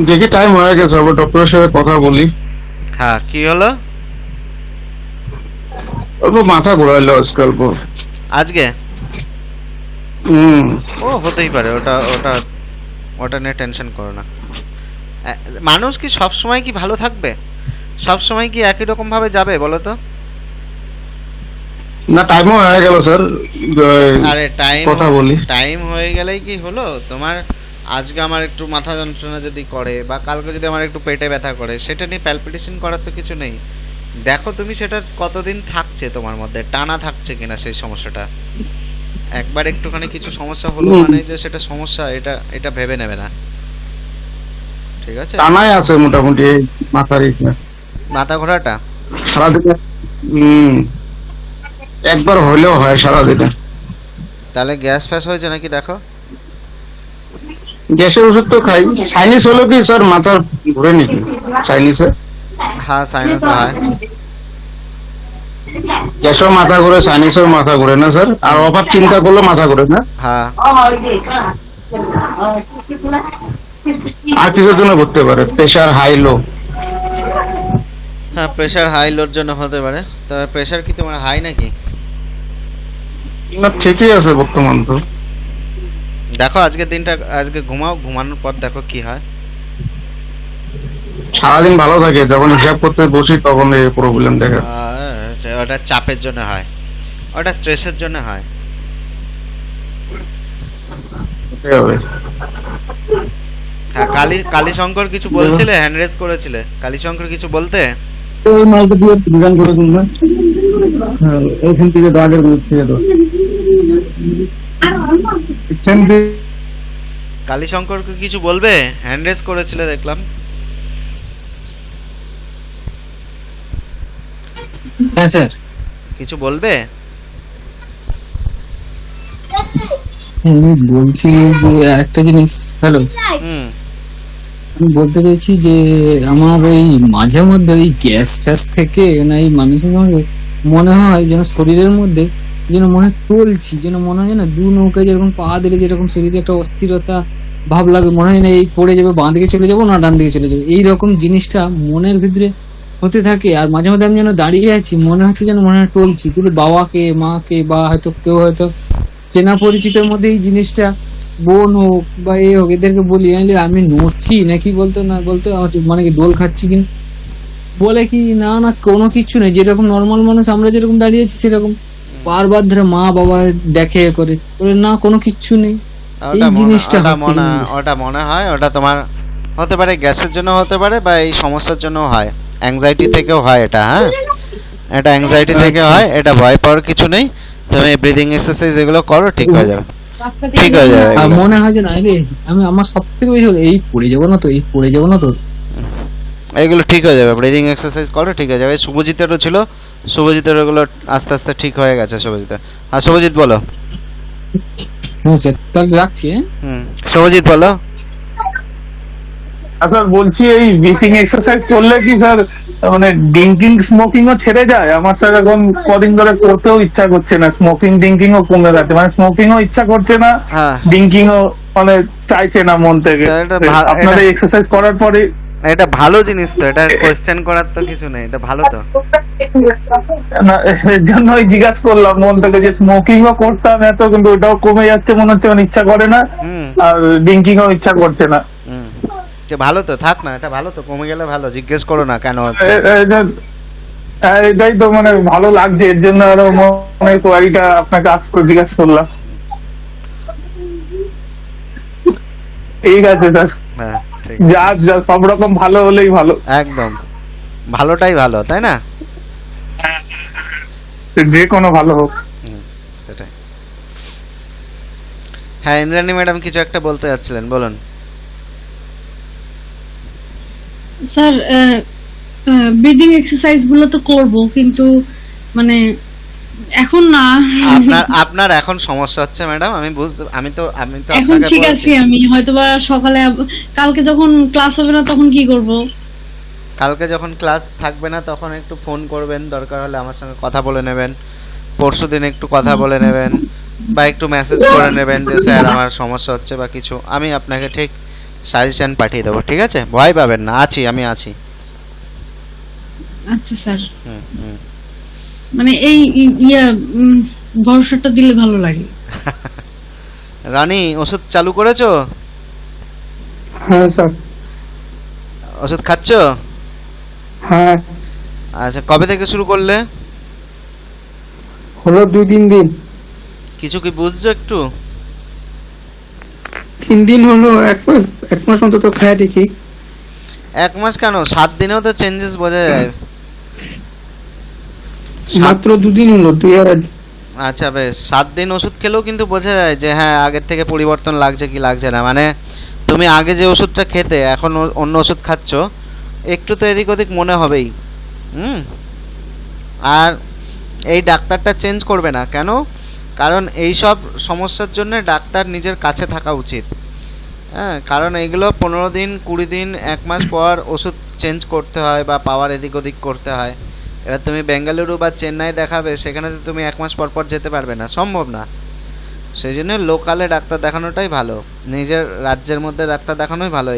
দেখি টাইম হয়ে গেছে, আবার ডক্টরের সাথে কথা বলি। হ্যাঁ, কি হলো অল্প মাথা ঘোরাইলো আজকে অল্প। আজকে? হুম। ও হতেই পারে, ওটা ওটা ওটা নিয়ে টেনশন করো না। মানুষ কি সব সময় কি ভালো থাকবে? সব সময় কি একই রকম ভাবে যাবে বলো তো? না, টাইমও হয়ে গেল স্যার, আরে কথা বলি। টাইম হয়ে গেলেই কি হলো তোমার? আজকে আমার একটু মাথা যন্ত্রণা যদি করে বা কালকে যদি আমার একটু পেটে ব্যথা করে, সেটা নিয়ে প্যালপিটেশন করার তো কিছু নেই। দেখো তুমি সেটা কতদিন থাকছে তোমার মধ্যে, টানা থাকছে কিনা সেই সমস্যাটা। একবার একটুখানি কিছু সমস্যা হলো মানে যে সেটা সমস্যা, এটা এটা ভেবে নেবে না, ঠিক আছে? টানাই আছে মোটামুটি মাথার মাথা ঘোরাটা সারাদিনে একবার হলেও হয় সারাদিনে। তাহলে গ্যাস ফ্যাস হয়েছে নাকি দেখো। গ্যাসের ওষুধ তো খাই। সাইনিস হলো কি স্যার, মাথার ঘুরে নাকি সাইনিসে? হ্যাঁ, সাইনাস হয়। গ্যাসও মাথা ঘুরে, সাইনিসের মাথা ঘুরে না স্যার? আর অভাব চিন্তা করলে মাথা ঘুরে না? হ্যাঁ, আর কিছুর জন্য ঘুরতে পারে, প্রেশার হাই লো। হ্যাঁ, প্রেসার হাই লোর জন্য হতে পারে। তবে প্রেসার কি তোমার হাই নাকি? না, ঠিকই আছে বর্তমান তো। দেখো আজকের দিনটা, আজকে ঘুমাও, ঘুমানোর পর দেখো কি হয়। সারাদিন ভালো থাকে, যখন হিসাব করতে বসি তখন এই প্রবলেম দেখা। ওটা চাপের জন্য হয়, ওটা স্ট্রেসের জন্য হয়। এটাই হবে। হ্যাঁ, কালীশঙ্কর কিছু বলছিলে, হ্যান্ড রেজ করেছিলে, কালীশঙ্কর কিছু বলতে? ওই মালটা দিয়ে ডিজাইন করে দিন না, এইখান থেকে দাগের থেকে তো কালীশঙ্করকে কিছু বলবে? হ্যান্ড রেজ করেছিলে দেখলাম। হ্যাঁ স্যার। কিছু বলবে? আমি বলছি যে একটা জিনিস, হ্যালো, হুম। আমি বলতে চাইছি যে আমার ওই মাঝে মধ্যে ওই গ্যাস ফ্যাস থেকে না এই মানুষের সঙ্গে মনে হয় যেন শরীরের মধ্যে যেন মনে হয় টলছি, যেন মনে হয় না দু নৌকায় যেরকম পা দিলে যেরকম শরীরে একটা অস্থিরতা ভাব লাগে, মনে হয় না এই পড়ে যাবে, বাঁ দিকে চলে যাবো না ডান দিকে চলে যাবে, এইরকম জিনিসটা মনের ভিতরে হতে থাকে। আর মাঝে মধ্যে আমি যেন দাঁড়িয়ে আছি, মনে হচ্ছে যেন মনে হয় টলছি, কিন্তু বাবাকে মাকে বা হয়তো কেউ হয়তো চেনা পরিচিতের মধ্যে এই জিনিসটা, বোন হোক বা এ হোক, এদেরকে বলি আমি নড়ছি নাকি, বলতো না বলতো আমার মানে কি দোল খাচ্ছি কিনা, বলে কি না না কোনো কিছু নেই, যেরকম নর্মাল মানুষ আমরা যেরকম দাঁড়িয়েছি সেরকম। বারবার ধরে মা বাবা দেখে করে না কোনো কিচ্ছু নেই, এই জিনিসটা ওটা মনে হয় ওটা তোমার হতে পারে গ্যাসের জন্য হতে পারে, বা এই সমস্যার জন্য হয়, অ্যাংজাইটি থেকেও হয় এটা। হ্যাঁ, এটা অ্যাংজাইটি থেকে হয়, এটা ভয় পাওয়ার কিছু নেই। তুমি ব্রিদিং এক্সারসাইজ এগুলো করো, ঠিক হয়ে যাবে, ঠিক হয়ে যাবে। আর মনে হয় যে না রে, আমি আমার সব থেকে বেশি এই পড়ে যাবো না তো, এই পড়ে যাবো না তো, এগুলো ঠিক হয়ে যাবে। ব্রিদিং এক্সারসাইজ করো, ঠিক হয়ে যাবে। শুভজিতেরও ছিল, শুভজিতের ওগুলো আস্তে আস্তে ঠিক হয়ে গেছে শুভজিতের। আর শুভজিৎ বলো। হ্যাঁ স্যার, তাহলে রাখছি। শুভজিৎ বলো। স্যার বলছি এই ব্রিথিং এক্সারসাইজ করলে কি স্যার মানে ড্রিঙ্কিং স্মোকিং ও ছেড়ে যায়? আমার স্যার এখন কদিন ধরে করতেও ইচ্ছা করছে না, স্মোকিং ড্রিঙ্কিং ও কমে গেছে, মানে স্মোকিং ও ইচ্ছা করছে না, ড্রিঙ্কিং ও মানে চাইছে না মন থেকে। আপনাদের এক্সারসাইজ করার পরে এটা ভালো জিনিস তো, এটা কোশ্চেন করার তো কিছু নেই, এটা ভালো তো। না, এর জন্যই জিজ্ঞাসা করলাম মন থেকে, যে স্মোকিং ও করতাম এত, কিন্তু ওটাও কমে যাচ্ছে মনে হচ্ছে, মানে ইচ্ছা করে না, আর ড্রিঙ্কিং ও ইচ্ছা করছে না। ভালো তো, থাক না, এটা ভালো তো, কমে গেলে ভালো। জিজ্ঞেস করো না কেন হচ্ছে। এটাই তো মানে ভালো লাগছে, এর জন্য আরো মনে কোয়ারিটা আপনাকে জিজ্ঞাসা করলাম। ঠিক আছে স্যার, হ্যাঁ যা সব রকম ভালো হলেই ভালো। একদম ভালোটাই ভালো, তাই না? যে কোনো ভালো হোক। সেটাই। হ্যাঁ, ইন্দ্রাণী ম্যাডাম কিছু একটা বলতে যাচ্ছিলেন, বলুন। স্যার ব্রিদিং এক্সারসাইজ গুলো তো করব, কিন্তু মানে এখন না। আপনার এখন সমস্যা হচ্ছে ম্যাডাম, আমি তো এখন ঠিক আছে, আমি হয়তোবা সকালে কালকে যখন ক্লাস হবে না তখন কি করব? কালকে যখন ক্লাস থাকবে না তখন একটু ফোন করবেন, দরকার হলে আমার সঙ্গে কথা বলে নেবেন, পরশুদিন একটু কথা বলে নেবেন, বা একটু মেসেজ করে নেবেন যে স্যার আমার সমস্যা হচ্ছে বা কিছু, আমি আপনাকে ঠিক সাজেশন পাঠিয়ে দেবো, ঠিক আছে? ভয় পাবেন না, আমি আছি। আচ্ছা স্যার, হুম হুম। মানে এই ভরসাটা দিলে ভালো লাগে। রানী, ওষুধ চালু করেছো? হ্যাঁ স্যার। ওষুধ খাচ্ছো? হ্যাঁ, আচ্ছা, কবে থেকে শুরু করলে? হলো 2-3 দিন। কিছু কি বুঝছো একটু? 3 দিন হলো, এক মাস অন্তত খায় দেখি। 1 মাস কেন, 7 দিনেও তো চেঞ্জেস বোঝা যায়। মাত্র 2 দিন হলো, 2 আর আচ্ছা বেশ, 7 দিন ওষুধ খেলেও কিন্তু বোঝা যায় যে হ্যাঁ আগের থেকে পরিবর্তন লাগছে কি লাগছে না। মানে তুমি আগে যে ওষুধটা খেতে এখন অন্য ওষুধ খাচ্ছ, একটু তো এদিক ওদিক মনে হবেই। আর এই ডাক্তারটা চেঞ্জ করবে না কেন? কারণ এই সব সমস্যার জন্য ডাক্তার নিজের কাছে থাকা উচিত। হ্যাঁ, কারণ এইগুলো 15 দিন 20 দিন 1 মাস পর ওষুধ চেঞ্জ করতে হয় বা পাওয়ার এদিক ওদিক করতে হয়। এবার তুমি বেঙ্গালুরু বা চেন্নাই দেখাবে, সেখানে তো তুমি 1 মাস পর পর যেতে পারবে না, সম্ভব না। সেই জন্য লোকালে ডাক্তার দেখানোটাই ভালো, নিজের রাজ্যের মধ্যে ডাক্তার দেখানোই ভালো।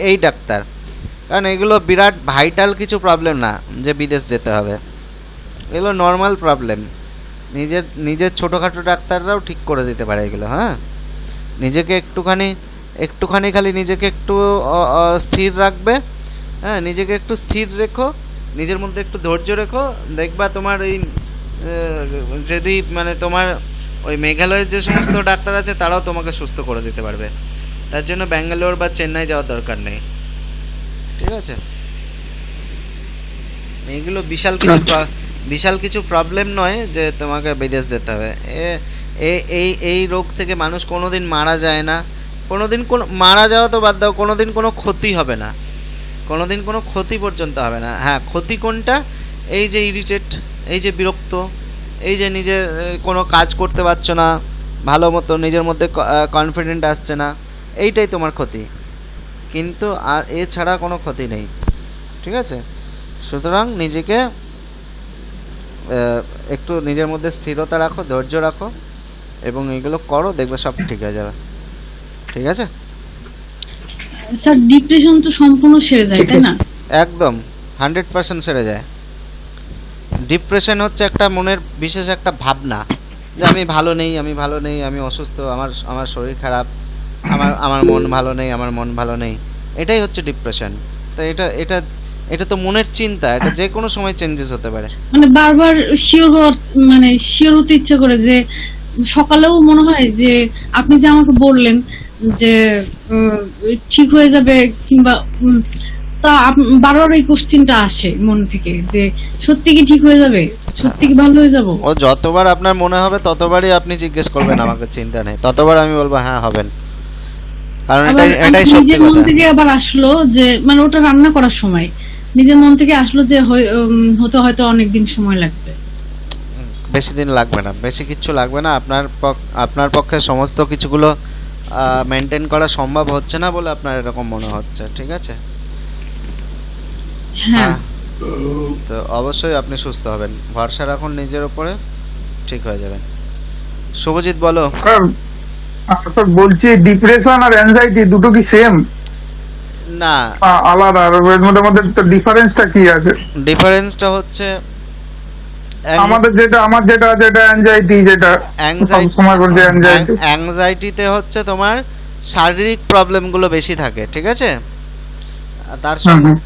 এই ডাক্তার, কারণ এগুলো বিরাট ভাইটাল কিছু প্রবলেম না যে বিদেশ যেতে হবে, এগুলো নর্মাল প্রবলেম। নিজের ছোটোখাটো ডাক্তাররাও ঠিক করে দিতে পারে এগুলো। হ্যাঁ, নিজেকে একটুখানি খালি নিজেকে একটু স্থির রাখবে। হ্যাঁ, নিজেকে একটু স্থির রেখো, নিজের মধ্যে একটু ধৈর্য রেখো, দেখবা তোমার এই যদি মানে তোমার ওই মেঘালয়ের যে সমস্ত ডাক্তার আছে তারাও তোমাকে সুস্থ করে দিতে পারবে। তার জন্য ব্যাঙ্গালোর বা চেন্নাই যাওয়ার দরকার নেই, ঠিক আছে? এইগুলো বিশাল কিছু প্রবলেম নয় যে তোমাকে বিদেশ যেতে হবে। এই রোগ থেকে মানুষ কোনোদিন মারা যায় না, কোনোদিন মারা যাওয়া তো বাদ দাও, কোনোদিন কোনো ক্ষতি হবে না, কোনোদিন কোনো ক্ষতি পর্যন্ত হবে না। হ্যাঁ, ক্ষতি কোনটা? এই যে ইরিটেট, এই যে বিরক্ত, এই যে নিজের কোনো কাজ করতে পারছো না ভালো মতো, নিজের মধ্যে কনফিডেন্ট আসছে না, এইটাই তোমার ক্ষতি, কিন্তু আর এছাড়া কোনো ক্ষতি নেই, ঠিক আছে? সুতরাং নিজেকে একটু নিজের মধ্যে স্থিরতা রাখো, ধৈর্য রাখো, এবং এগুলো করো, দেখবে সব ঠিক হয়ে যাবে, ঠিক আছে? স্যার, ডিপ্রেশন তো সম্পূর্ণ সেরে যায়, তাই না? একদম 100% সেরে যায়। ডিপ্রেশন হচ্ছে একটা মনের বিশেষ একটা ভাবনা যে আমি ভালো নেই, আমি অসুস্থ, আমার শরীর খারাপ, আমার মন ভালো নেই, আমার মন ভালো নেই, এটাই হচ্ছে ডিপ্রেশন। তো এটা তো মনের চিন্তা, এটা যে কোনো সময় চেঞ্জেস হতে পারে। মানে বারবার শিওর হতে ইচ্ছা করে, যে সকালেও মনে হয় যে আপনি যে আমাকে বললেন যে ঠিক হয়ে যাবে, কিংবা তা বারবার এই কোশ্চেনটা আসে মন থেকে যে সত্যি কি ঠিক হয়ে যাবে, সত্যি কি ভালো হয়ে যাব? ও যতবার আপনার মনে হবে ততবারই আপনি জিজ্ঞেস করবেন আমাকে, চিন্তা নেই, ততবার আমি বলবো হ্যাঁ হবেন, কারণ এটাই সত্যি নিজের মন কথা। থেকে আবার আসলো যে মানে ওটা রান্না করার সময় নিজের মন থেকে আসলো যে হতে হয়তো অনেকদিন সময় লাগবে। বেশি দিন লাগবে না, বেশি কিছু লাগবে না। আপনার পক্ষে সমস্ত কিছুগুলো মেনটেন করা সম্ভব হচ্ছে না বলে আপনার এরকম মনে হচ্ছে, ঠিক আছে? হ্যাঁ, তো অবশ্যই আপনি সুস্থ হবেন, ভরসা রাখুন নিজের উপরে, ঠিক হয়ে যাবেন। শুভজিৎ বলো। স্যার বলছি, ডিপ্রেশন আর অ্যাংজাইটি দুটো কি সেম না, আলাদা? এর মধ্যে ডিফারেন্সটা কি আছে? ডিফারেন্সটা হচ্ছে আমার যেটা অ্যাংজাইটি, যেটা সময় বলছে অ্যাংজাইটিতে হচ্ছে তোমার শারীরিক প্রবলেমগুলো বেশি থাকে, ঠিক আছে?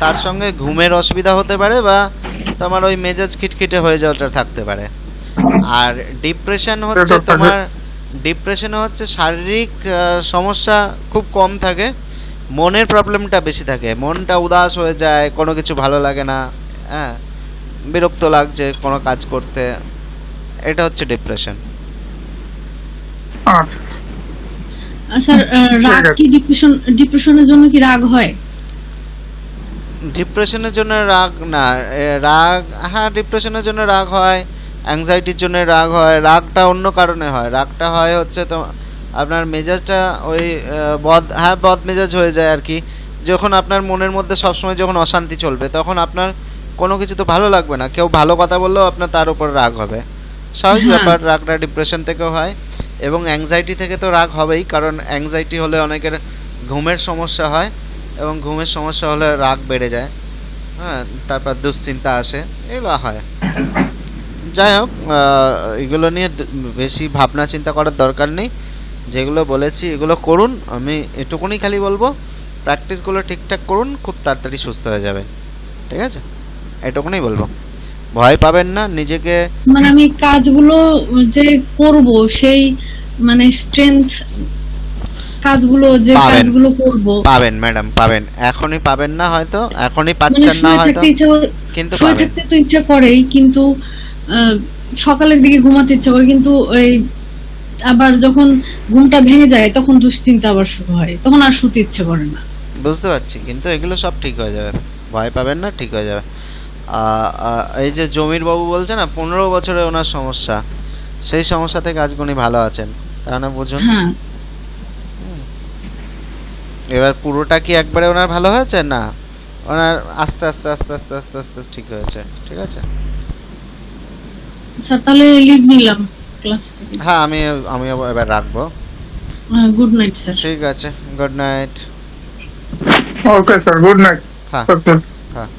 তার সঙ্গে ঘুমের অসুবিধা হতে পারে, বা তোমার ওই মেজাজ খিটখিটে হয়ে যাওয়াটা থাকতে পারে। আর ডিপ্রেশনে হচ্ছে শারীরিক সমস্যা খুব কম থাকে, মনের প্রবলেমটা বেশি থাকে, মনটা উদাস হয়ে যায়, কোনো কিছু ভালো লাগে না, হ্যাঁ, বিরক্ত লাগছে কোনো কাজ করতে, এটা হচ্ছে ডিপ্রেশন। স্যার, রাগ কি ডিপ্রেশনের জন্য কি রাগ হয়? ডিপ্রেশনের জন্য রাগ না, হ্যাঁ ডিপ্রেশনের জন্য রাগ হয়, অ্যাংজাইটির জন্য রাগ হয়। রাগটা অন্য কারণে হয়, রাগটা হয় হচ্ছে তো আপনার মেজাজটা ওই বদ মেজাজ হয়ে যায় আর কি, যখন আপনার মনের মধ্যে সবসময় যখন অশান্তি চলবে, তখন আপনার কোনো কিছু তো ভালো লাগবে না। কেউ ভালো কথা বললেও আপনার তার উপর রাগ হবে, স্বাভাবিক হ্যাঁ। ব্যাপার। রাগটা ডিপ্রেশন থেকেও হয় এবং অ্যাংজাইটি থেকে তো রাগ হবেই, কারণ অ্যাংজাইটি হলে অনেকের ঘুমের সমস্যা হয় এবং ঘুমের সমস্যা হলে রাগ বেড়ে যায়, হ্যাঁ, তারপর দুশ্চিন্তা আসে, এগুলো হয়। যাই হোক, এগুলো নিয়ে বেশি ভাবনা চিন্তা করার দরকার নেই। যেগুলো বলেছি এগুলো করুন। আমি এটুকুনি খালি বলবো, প্র্যাকটিসগুলো ঠিকঠাক করুন, খুব তাড়াতাড়ি সুস্থ হয়ে যাবেন, ঠিক আছে? এটুকুনি বলবো। ভয় পাবেন না নিজেকে। মানে আমি কাজগুলো যে করব সেই মানে স্ট্রেংথ, কাজগুলো যে পাবেন। কাজগুলো করব পাবেন ম্যাডাম, পাবেন। এখনই পাবেন না হয়তো, এখনই মানে পাচ্ছেন না শুয়ে হয়তো, থাকতে ইচ্ছা কিন্তু শুয়ে পাবেন। থাকতে তো ইচ্ছা করেই, কিন্তু সকালের দিকে ঘুমাতে ইচ্ছা করে, কিন্তু ওই আবার যখন ঘুমটা ভেঙে যায় তখন দুশ্চিন্তা আবার শুরু হয়, তখন আর শুতে ইচ্ছে করে না। বুঝতে পারছি, কিন্তু এগুলো সব ঠিক হয়ে যাবে, ভয় পাবেন না, ঠিক হয়ে যাবে। এই যে জমির বাবু বলছে না 15 বছরে ওনার সমস্যা, সেই সমস্যা থেকে আজ উনি ভালো আছেন, তা না বুঝুন। হ্যাঁ, এবার পুরোটা কি একবারে ওনার ভালো হয়েছে? না, ওনার আস্তে আস্তে আস্তে আস্তে আস্তে আস্তে ঠিক হয়েছে, ঠিক আছে? স্যার তাহলে লিভ নিলাম ক্লাস থেকে। হ্যাঁ, আমি এবার রাখবো। Good night sir. ঠিক আছে, good night. Okay sir, good night. হ্যাঁ ডক্টর। হ্যাঁ।